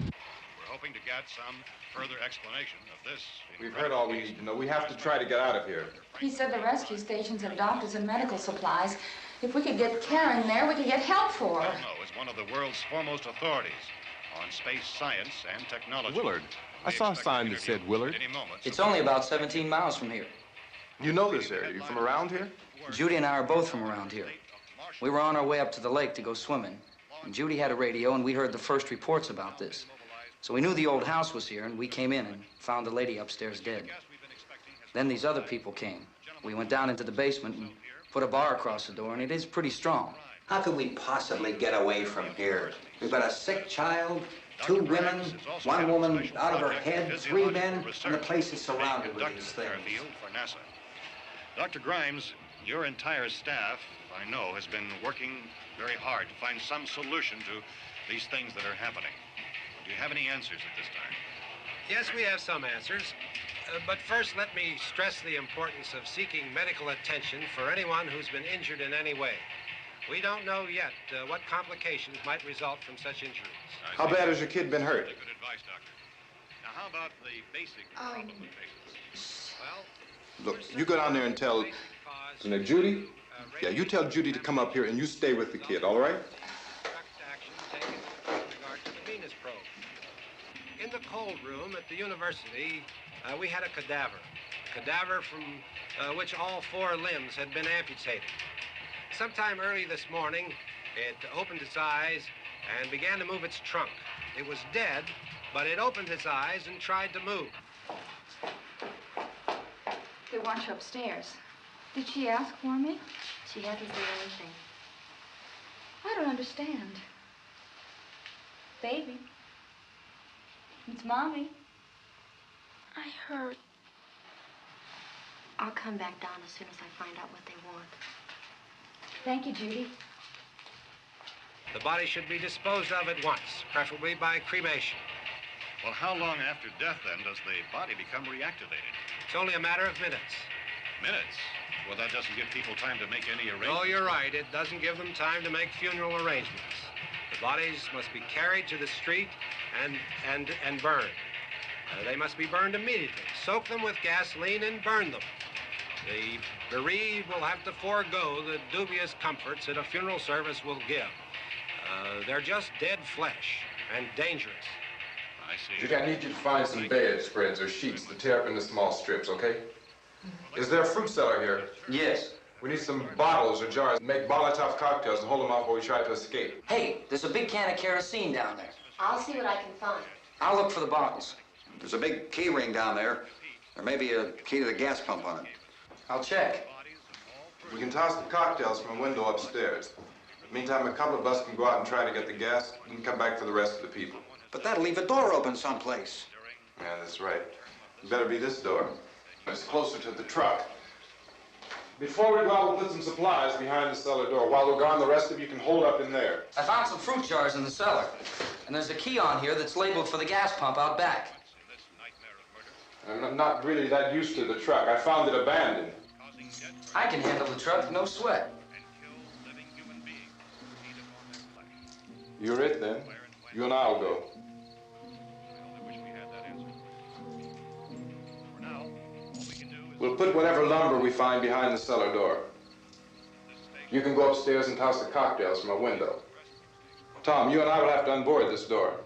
We're hoping to get some further explanation of this. We've heard all we need to know. We have to try to get out of here. He said the rescue stations have doctors and medical supplies. If we could get care in there, we could get help for her. Romero is one of the world's foremost authorities on space science and technology. Willard. I saw a sign that said Willard. It's only about 17 miles from here. You know this area. You from around here? Judy and I are both from around here. We were on our way up to the lake to go swimming, and Judy had a radio, and we heard the first reports about this. So we knew the old house was here, and we came in and found the lady upstairs dead. Then these other people came. We went down into the basement and put a bar across the door, and it is pretty strong. How could we possibly get away from here? We've got a sick child, 2 women, 1 woman out of her head, 3 men, and the place is surrounded with these things. For NASA. Dr. Grimes, your entire staff, I know, has been working very hard to find some solution to these things that are happening. Do you have any answers at this time? Yes, we have some answers. But first, let me stress the importance of seeking medical attention for anyone who's been injured in any way. We don't know yet what complications might result from such injuries. How bad has your kid been hurt? Good advice, Doctor. Now, how about the basic problems? Well, Look, you go down there and tell, Judy? Yeah, you tell Judy to come up here and you stay with the kid, all right? action taken with regard to the Venus probe. In the cold room at the university, we had a cadaver from which all 4 limbs had been amputated. Sometime early this morning, it opened its eyes and began to move its trunk. It was dead, but it opened its eyes and tried to move. They want you upstairs. Did she ask for me? She hasn't said anything. I don't understand. Baby. It's Mommy. I heard. I'll come back down as soon as I find out what they want. Thank you, Judy. The body should be disposed of at once, preferably by cremation. Well, how long after death, then, does the body become reactivated? It's only a matter of minutes. Minutes? Well, that doesn't give people time to make any arrangements. Oh, you're right. It doesn't give them time to make funeral arrangements. The bodies must be carried to the street and burned. They must be burned immediately. Soak them with gasoline and burn them. The bereaved will have to forego the dubious comforts that a funeral service will give. They're just dead flesh and dangerous. I see. Judy, I need you to find some bedspreads or sheets to tear up into small strips, okay? Is there a fruit cellar here? Yes. We need some bottles or jars. Make Molotov cocktails and hold them out while we try to escape. Hey, there's a big can of kerosene down there. I'll see what I can find. I'll look for the bottles. There's a big key ring down there. There may be a key to the gas pump on it. I'll check. We can toss the cocktails from a window upstairs. Meantime, a couple of us can go out and try to get the gas and come back for the rest of the people. But that'll leave a door open someplace. Yeah, that's right. It better be this door. It's closer to the truck. Before we go out, we'll put some supplies behind the cellar door. While we're gone, the rest of you can hold up in there. I found some fruit jars in the cellar. And there's a key on here that's labeled for the gas pump out back. I'm not really that used to the truck. I found it abandoned. I can handle the truck, no sweat. You're it, then. You and I'll go. We'll put whatever lumber we find behind the cellar door. You can go upstairs and toss the cocktails from a window. Tom, you and I will have to unboard this door.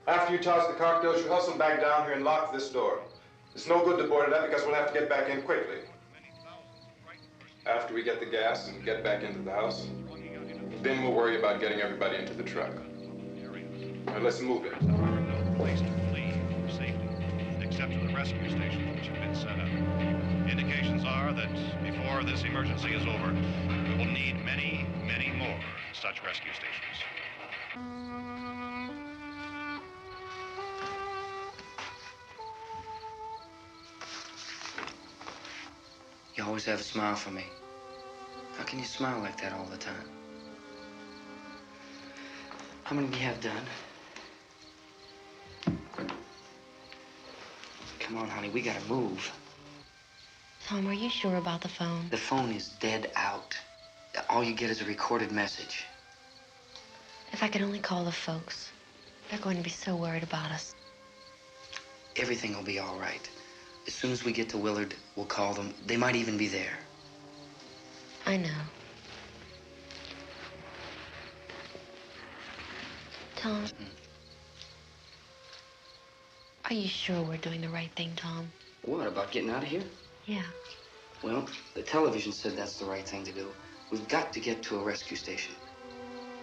After you toss the cocktails, you hustle back down here and lock this door. It's no good to board it up because we'll have to get back in quickly. After we get the gas and get back into the house, then we'll worry about getting everybody into the truck. All right, let's move it. Place to flee for safety. except for the rescue stations which have been set up. Indications are that before this emergency is over, we will need many, many more such rescue stations. You always have a smile for me. How can you smile like that all the time? How many do you have done? Come on, honey, we gotta move. Tom, are you sure about the phone? The phone is dead out. All you get is a recorded message. If I could only call the folks. They're going to be so worried about us. Everything will be all right. As soon as we get to Willard, we'll call them. They might even be there. I know. Tom, are you sure we're doing the right thing, Tom? What, about getting out of here? Yeah. Well, the television said that's the right thing to do. We've got to get to a rescue station.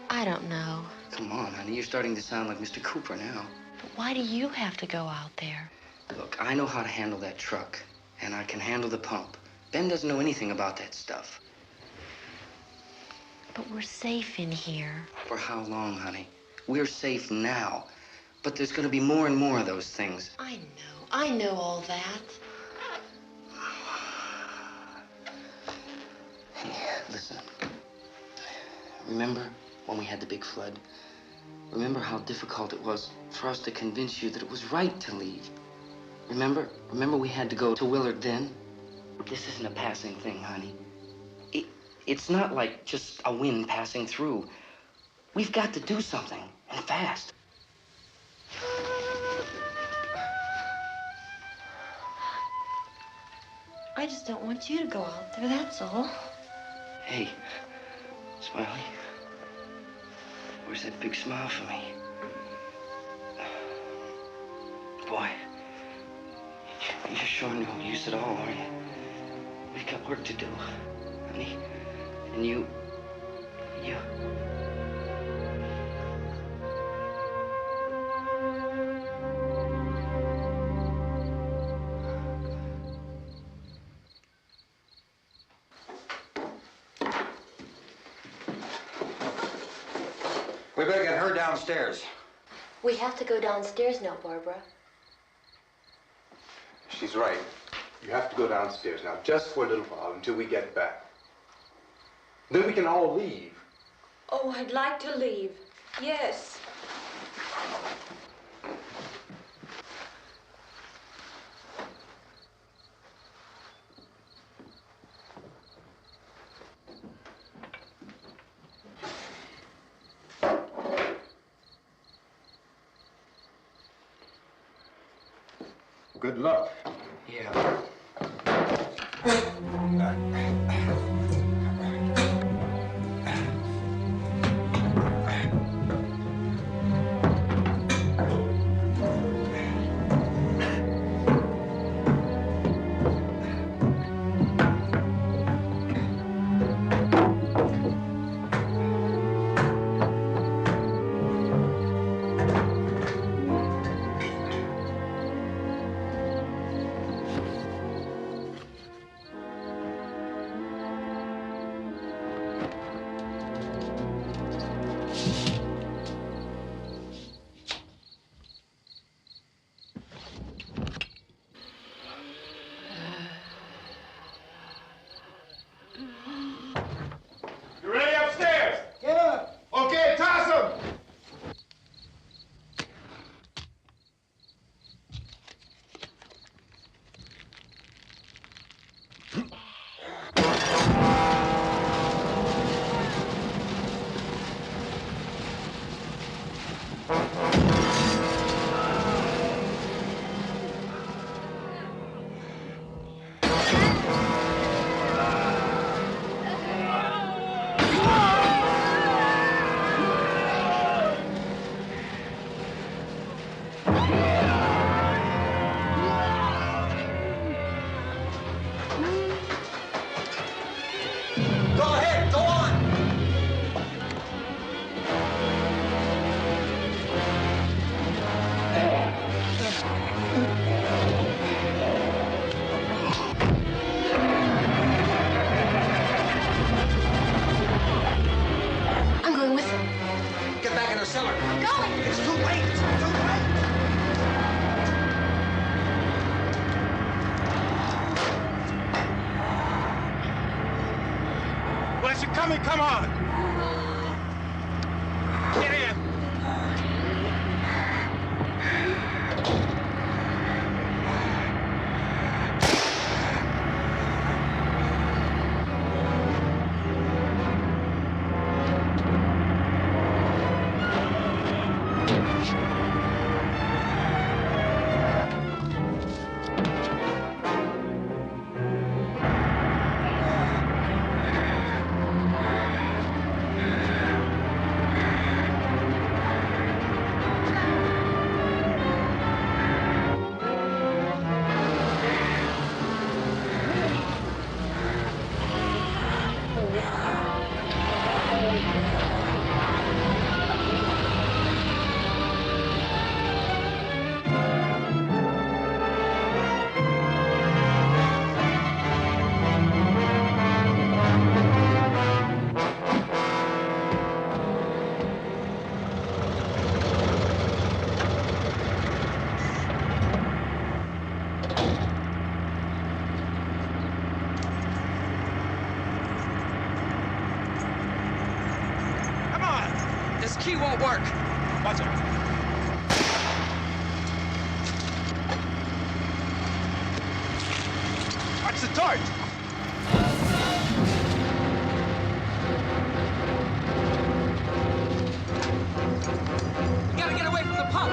I don't know. Come on, honey, you're starting to sound like Mr. Cooper now. But why do you have to go out there? Look, I know how to handle that truck, and I can handle the pump. Ben doesn't know anything about that stuff. But we're safe in here. For how long, honey? We're safe now. But there's gonna be more and more of those things. I know all that. Hey, listen. Remember when we had the big flood? Remember how difficult it was for us to convince you that it was right to leave? Remember we had to go to Willard then? This isn't a passing thing, honey. It's not like just a wind passing through. We've got to do something, and fast. I just don't want you to go out there, that's all. Hey, Smiley. Where's that big smile for me? Boy, you're sure no use at all, are you? We've got work to do, honey. And you... We better get her downstairs. We have to go downstairs now, Barbara. She's right. You have to go downstairs now, just for a little while, until we get back. Then we can all leave. Oh, I'd like to leave. Yes. Good luck. Yeah. Tommy, come on! Get in! Key won't work. Watch it. Watch the torch. We gotta get away from the pump.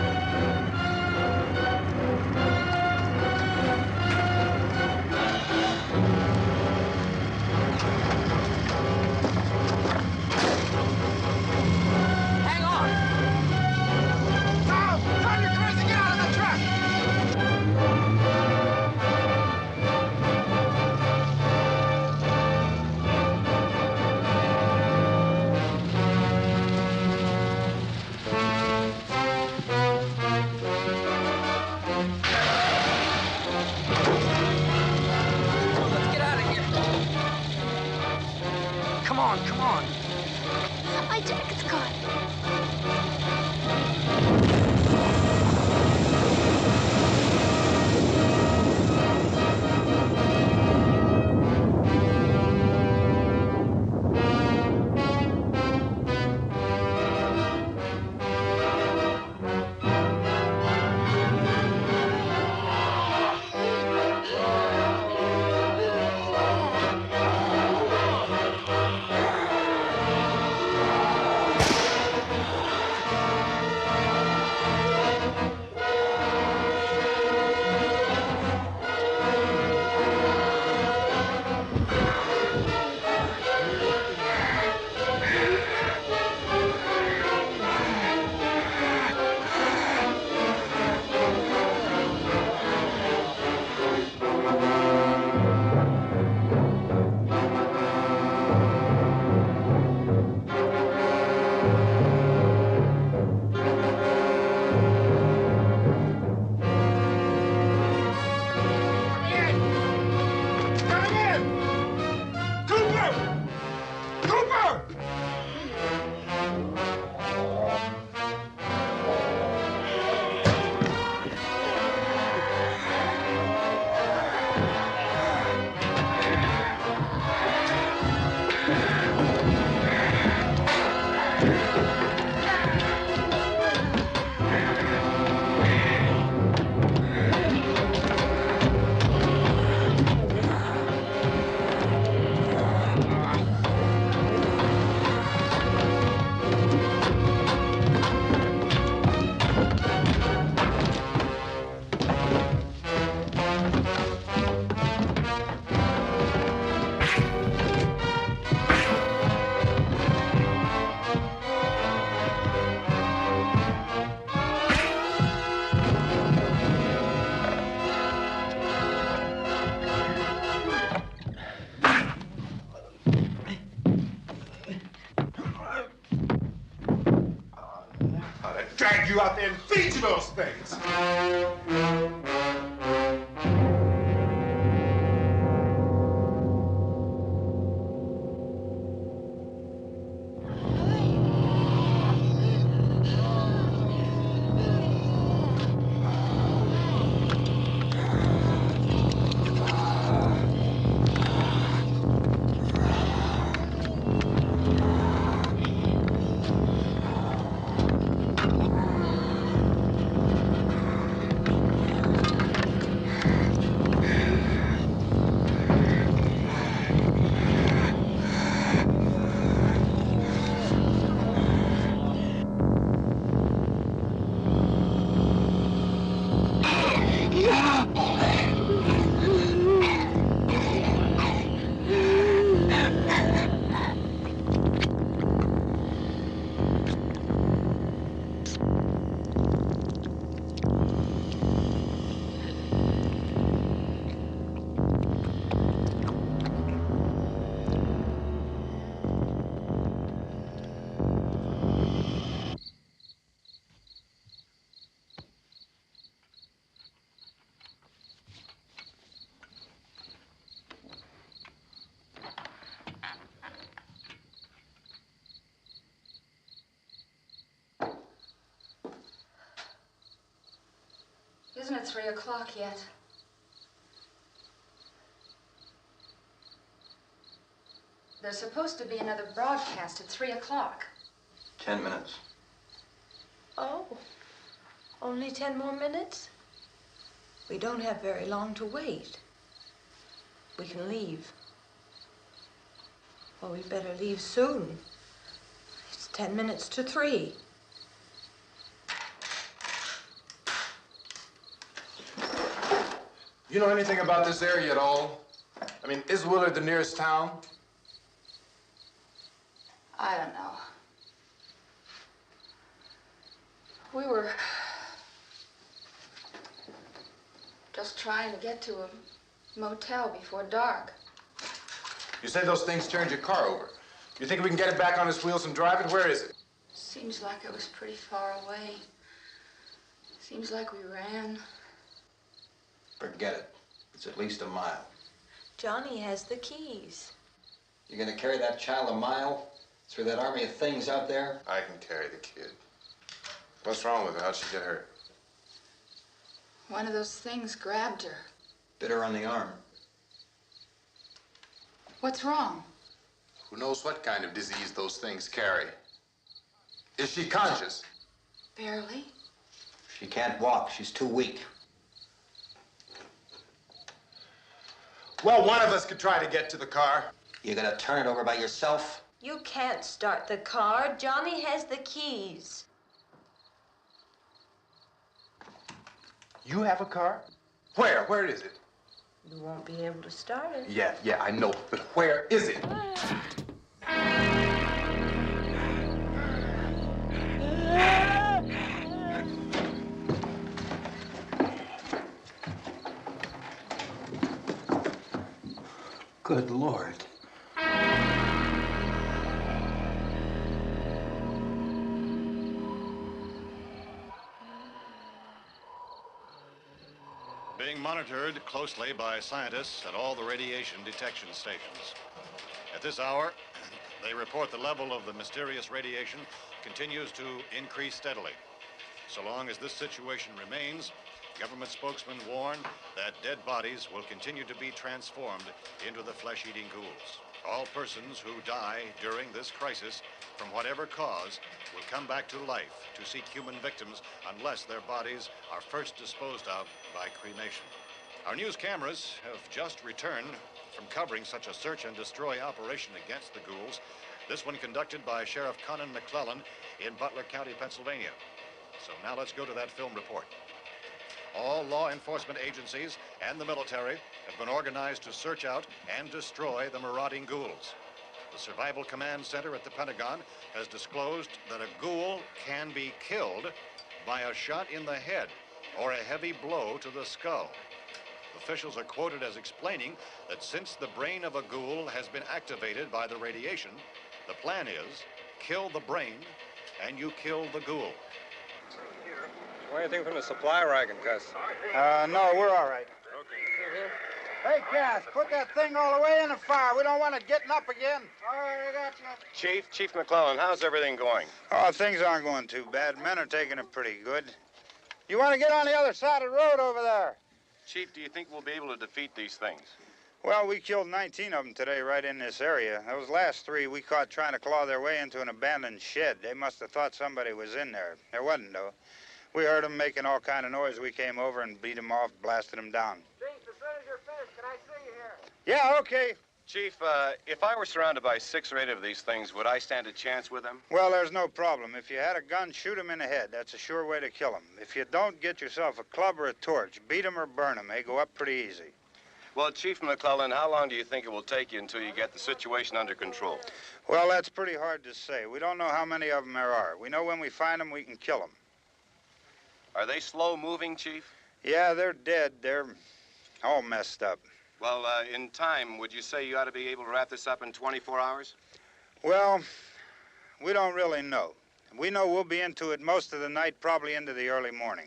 Come on. My jacket's caught. Drag you out there and feed you those things. Isn't it 3 o'clock yet? There's supposed to be another broadcast at 3 o'clock. 10 minutes. Oh, only 10 more minutes? We don't have very long to wait. We can leave. Well, we better leave soon. It's 10 minutes to 3. You know anything about this area at all? I mean, is Willard the nearest town? I don't know. We were just trying to get to a motel before dark. You say those things turned your car over. You think we can get it back on its wheels and drive it? Where is it? Seems like it was pretty far away. Seems like we ran. Forget it. It's at least a mile. Johnny has the keys. You're gonna carry that child a mile through that army of things out there? I can carry the kid. What's wrong with her? How'd she get hurt? One of those things grabbed her. Bit her on the arm. What's wrong? Who knows what kind of disease those things carry? Is she conscious? Barely. She can't walk. She's too weak. Well, one of us could try to get to the car. You gonna turn it over by yourself? You can't start the car. Johnny has the keys. You have a car? Where? Where is it? You won't be able to start it. Yeah, I know. But where is it? Good Lord. Being monitored closely by scientists at all the radiation detection stations. At this hour, they report the level of the mysterious radiation continues to increase steadily. So long as this situation remains, government spokesmen warn that dead bodies will continue to be transformed into the flesh-eating ghouls. All persons who die during this crisis, from whatever cause, will come back to life to seek human victims unless their bodies are first disposed of by cremation. Our news cameras have just returned from covering such a search and destroy operation against the ghouls, this one conducted by Sheriff Conan McClellan in Butler County, Pennsylvania. So now let's go to that film report. All law enforcement agencies and the military have been organized to search out and destroy the marauding ghouls. The Survival Command Center at the Pentagon has disclosed that a ghoul can be killed by a shot in the head or a heavy blow to the skull. Officials are quoted as explaining that since the brain of a ghoul has been activated by the radiation, the plan is kill the brain and you kill the ghoul. Want anything from the supply wagon, Cuss? No, we're all right. Okay. Hey, Cass, put that thing all the way in the fire. We don't want it getting up again. All right, I got you. Chief McClellan, how's everything going? Oh, things aren't going too bad. Men are taking it pretty good. You want to get on the other side of the road over there? Chief, do you think we'll be able to defeat these things? Well, we killed 19 of them today right in this area. Those last 3 we caught trying to claw their way into an abandoned shed. They must have thought somebody was in there. There wasn't, though. We heard them making all kind of noise. We came over and beat them off, blasted them down. Chief, as soon as you're finished, can I see you here? Yeah, okay. Chief, if I were surrounded by 6 or 8 of these things, would I stand a chance with them? Well, there's no problem. If you had a gun, shoot him in the head. That's a sure way to kill him. If you don't, get yourself a club or a torch. Beat him or burn him. They go up pretty easy. Well, Chief McClellan, how long do you think it will take you until you get the situation under control? Well, that's pretty hard to say. We don't know how many of them there are. We know when we find them, we can kill them. Are they slow-moving, Chief? Yeah, they're dead. They're all messed up. Well, in time, would you say you ought to be able to wrap this up in 24 hours? Well, we don't really know. We know we'll be into it most of the night, probably into the early morning.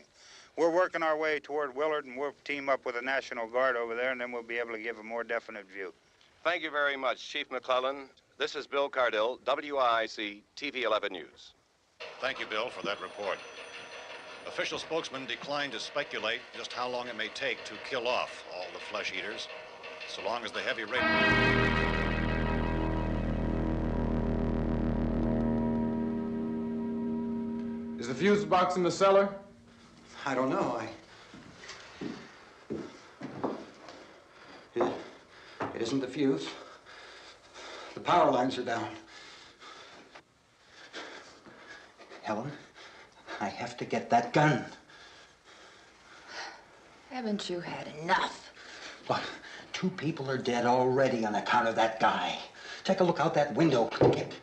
We're working our way toward Willard, and we'll team up with the National Guard over there, and then we'll be able to give a more definite view. Thank you very much, Chief McClellan. This is Bill Cardill, WIC TV 11 News. Thank you, Bill, for that report. Official spokesman declined to speculate just how long it may take to kill off all the flesh eaters, so long as the heavy rain... Is the fuse box in the cellar? I don't know. It isn't the fuse. The power lines are down. Helen, I have to get that gun. Haven't you had enough? Look, 2 people are dead already on account of that guy. Take a look out that window. Get...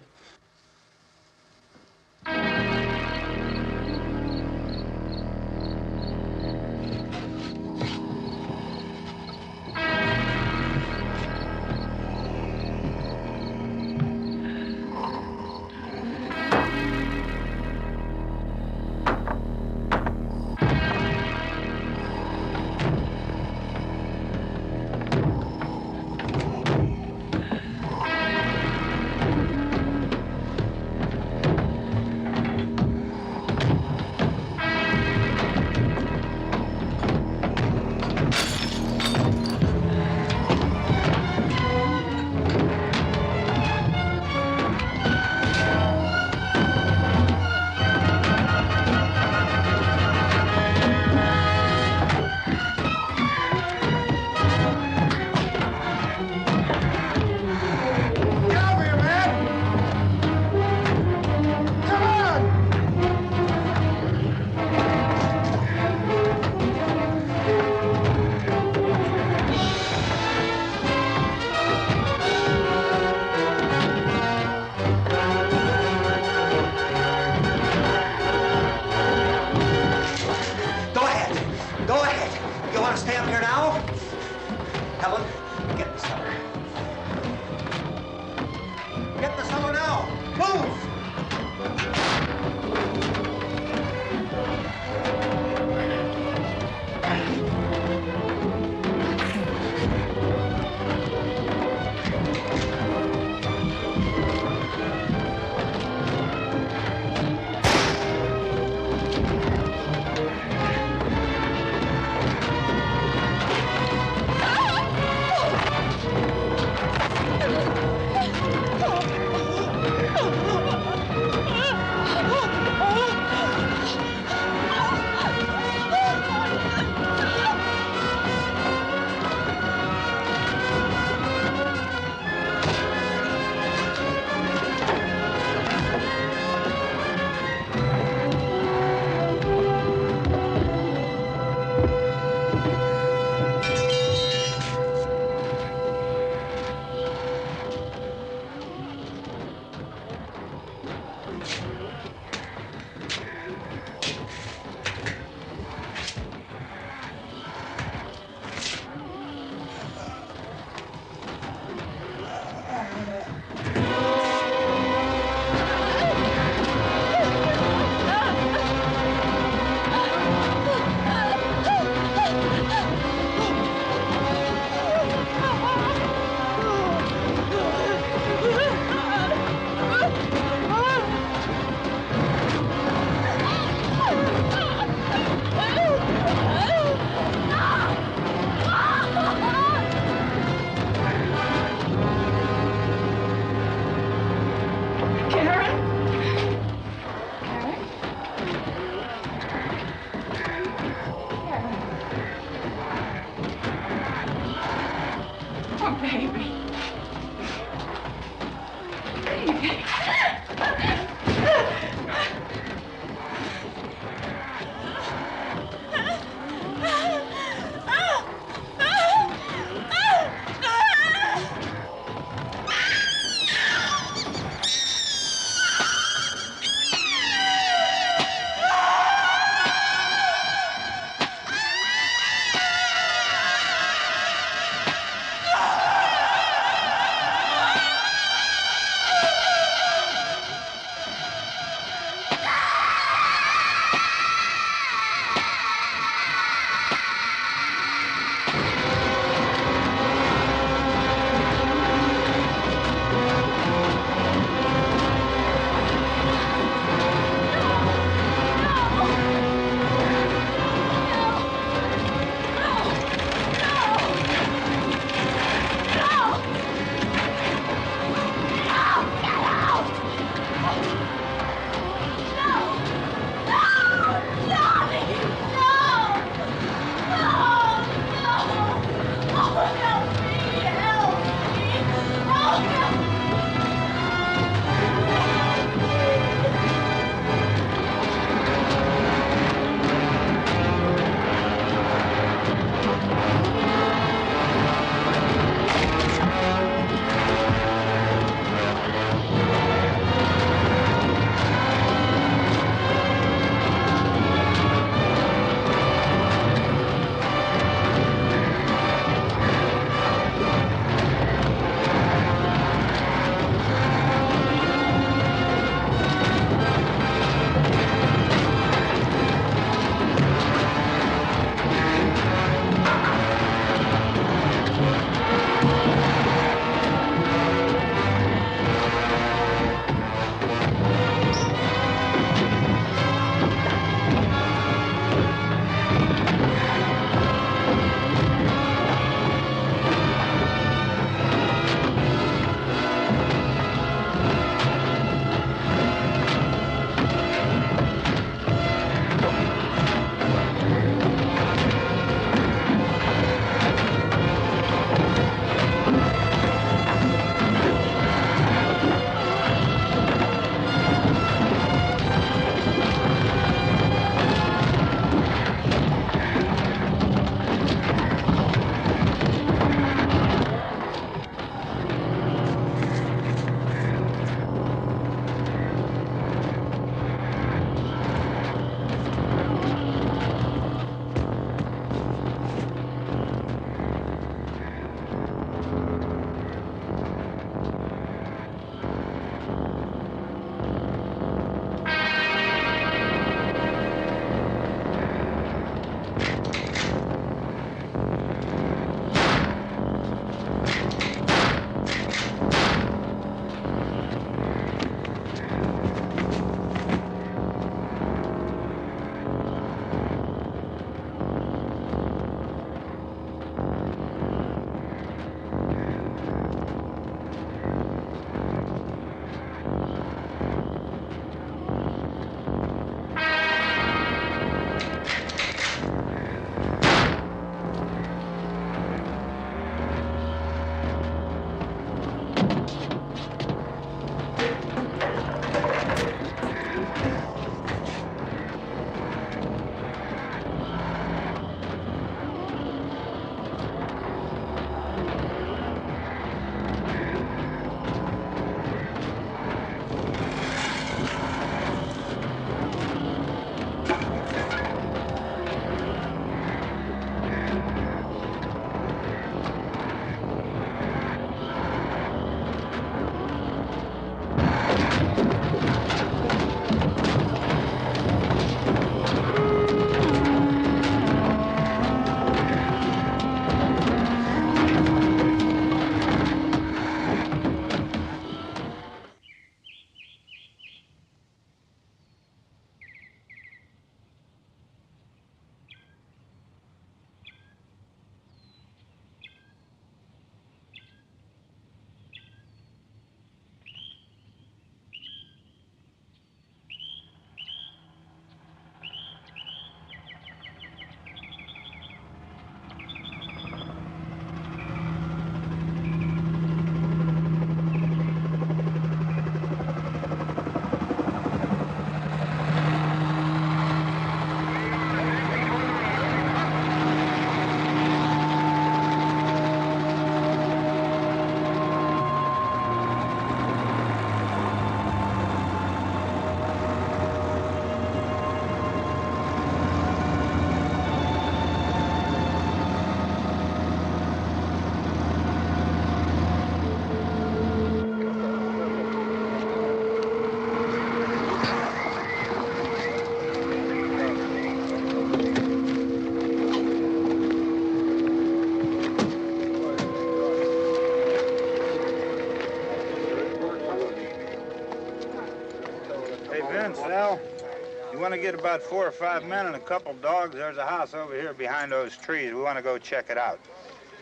only get about 4 or 5 men and a couple dogs. There's a house over here behind those trees. We want to go check it out.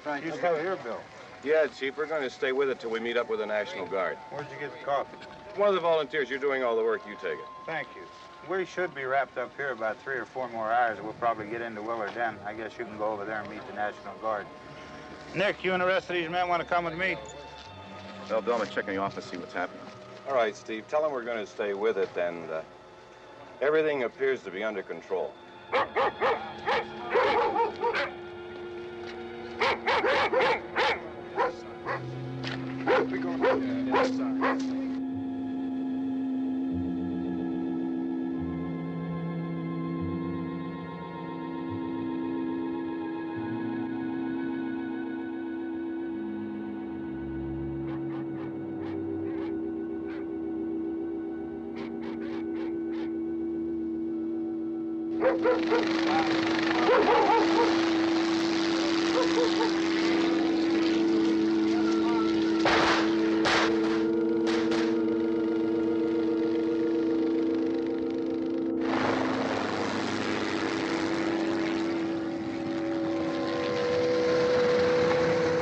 Right. You stay here, Bill. Yeah, Chief, we're going to stay with it till we meet up with the National Guard. Where'd you get the coffee? One of the volunteers, you're doing all the work, you take it. Thank you. We should be wrapped up here about 3 or 4 more hours. We'll probably get into Willard then. I guess you can go over there and meet the National Guard. Nick, you and the rest of these men want to come with me? Well, Bill, I'm gonna check in the office, see what's happening. All right, Steve, tell them we're going to stay with it, and everything appears to be under control.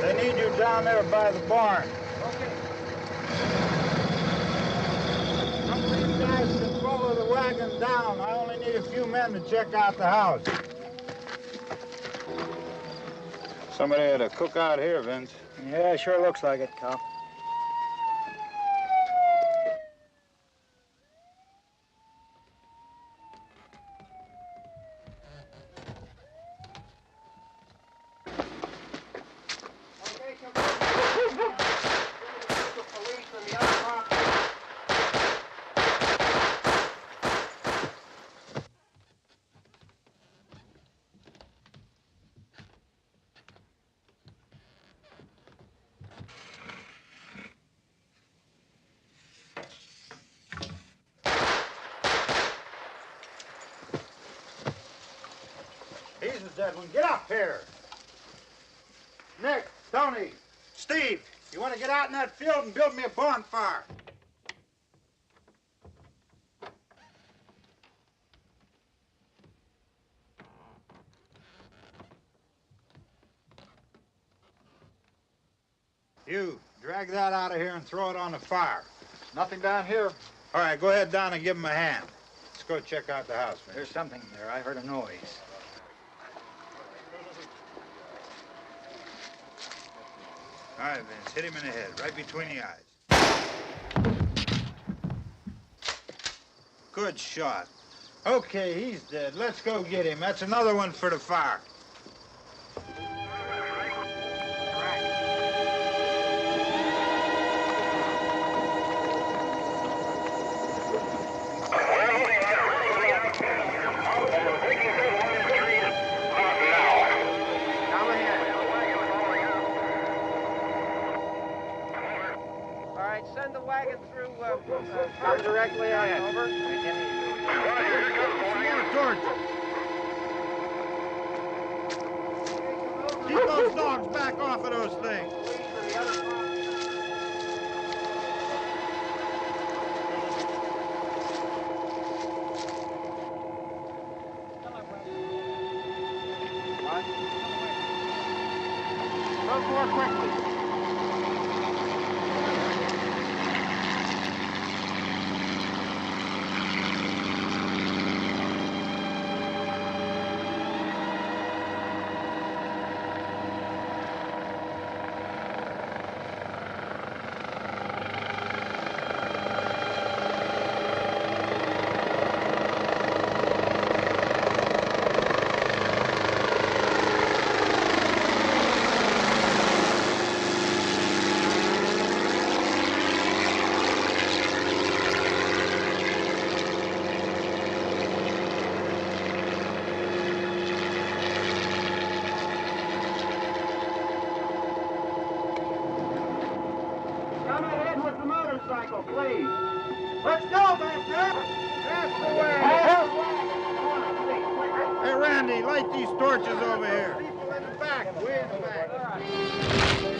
They need you down there by the barn. Some of you guys can follow the wagon down. I only need a few men to check out the house. Somebody had a cookout here, Vince. Yeah, sure looks like it, Cal. He's the dead one. Get up here. Nick, Tony, Steve, you want to get out in that field and build me a bonfire? You, drag that out of here and throw it on the fire. Nothing down here. All right, go ahead down and give him a hand. Let's go check out the house, man. There's something there. I heard a noise. All right, Vince, hit him in the head, right between the eyes. Good shot. Okay, he's dead. Let's go get him. That's another one for the fire. Send the wagon through, come directly ahead. Over. Keep those dogs back off of those things. Move more quickly. Please. Let's go back there. That's the way. Hey, Randy, light these torches over here. People in the back, way in the back.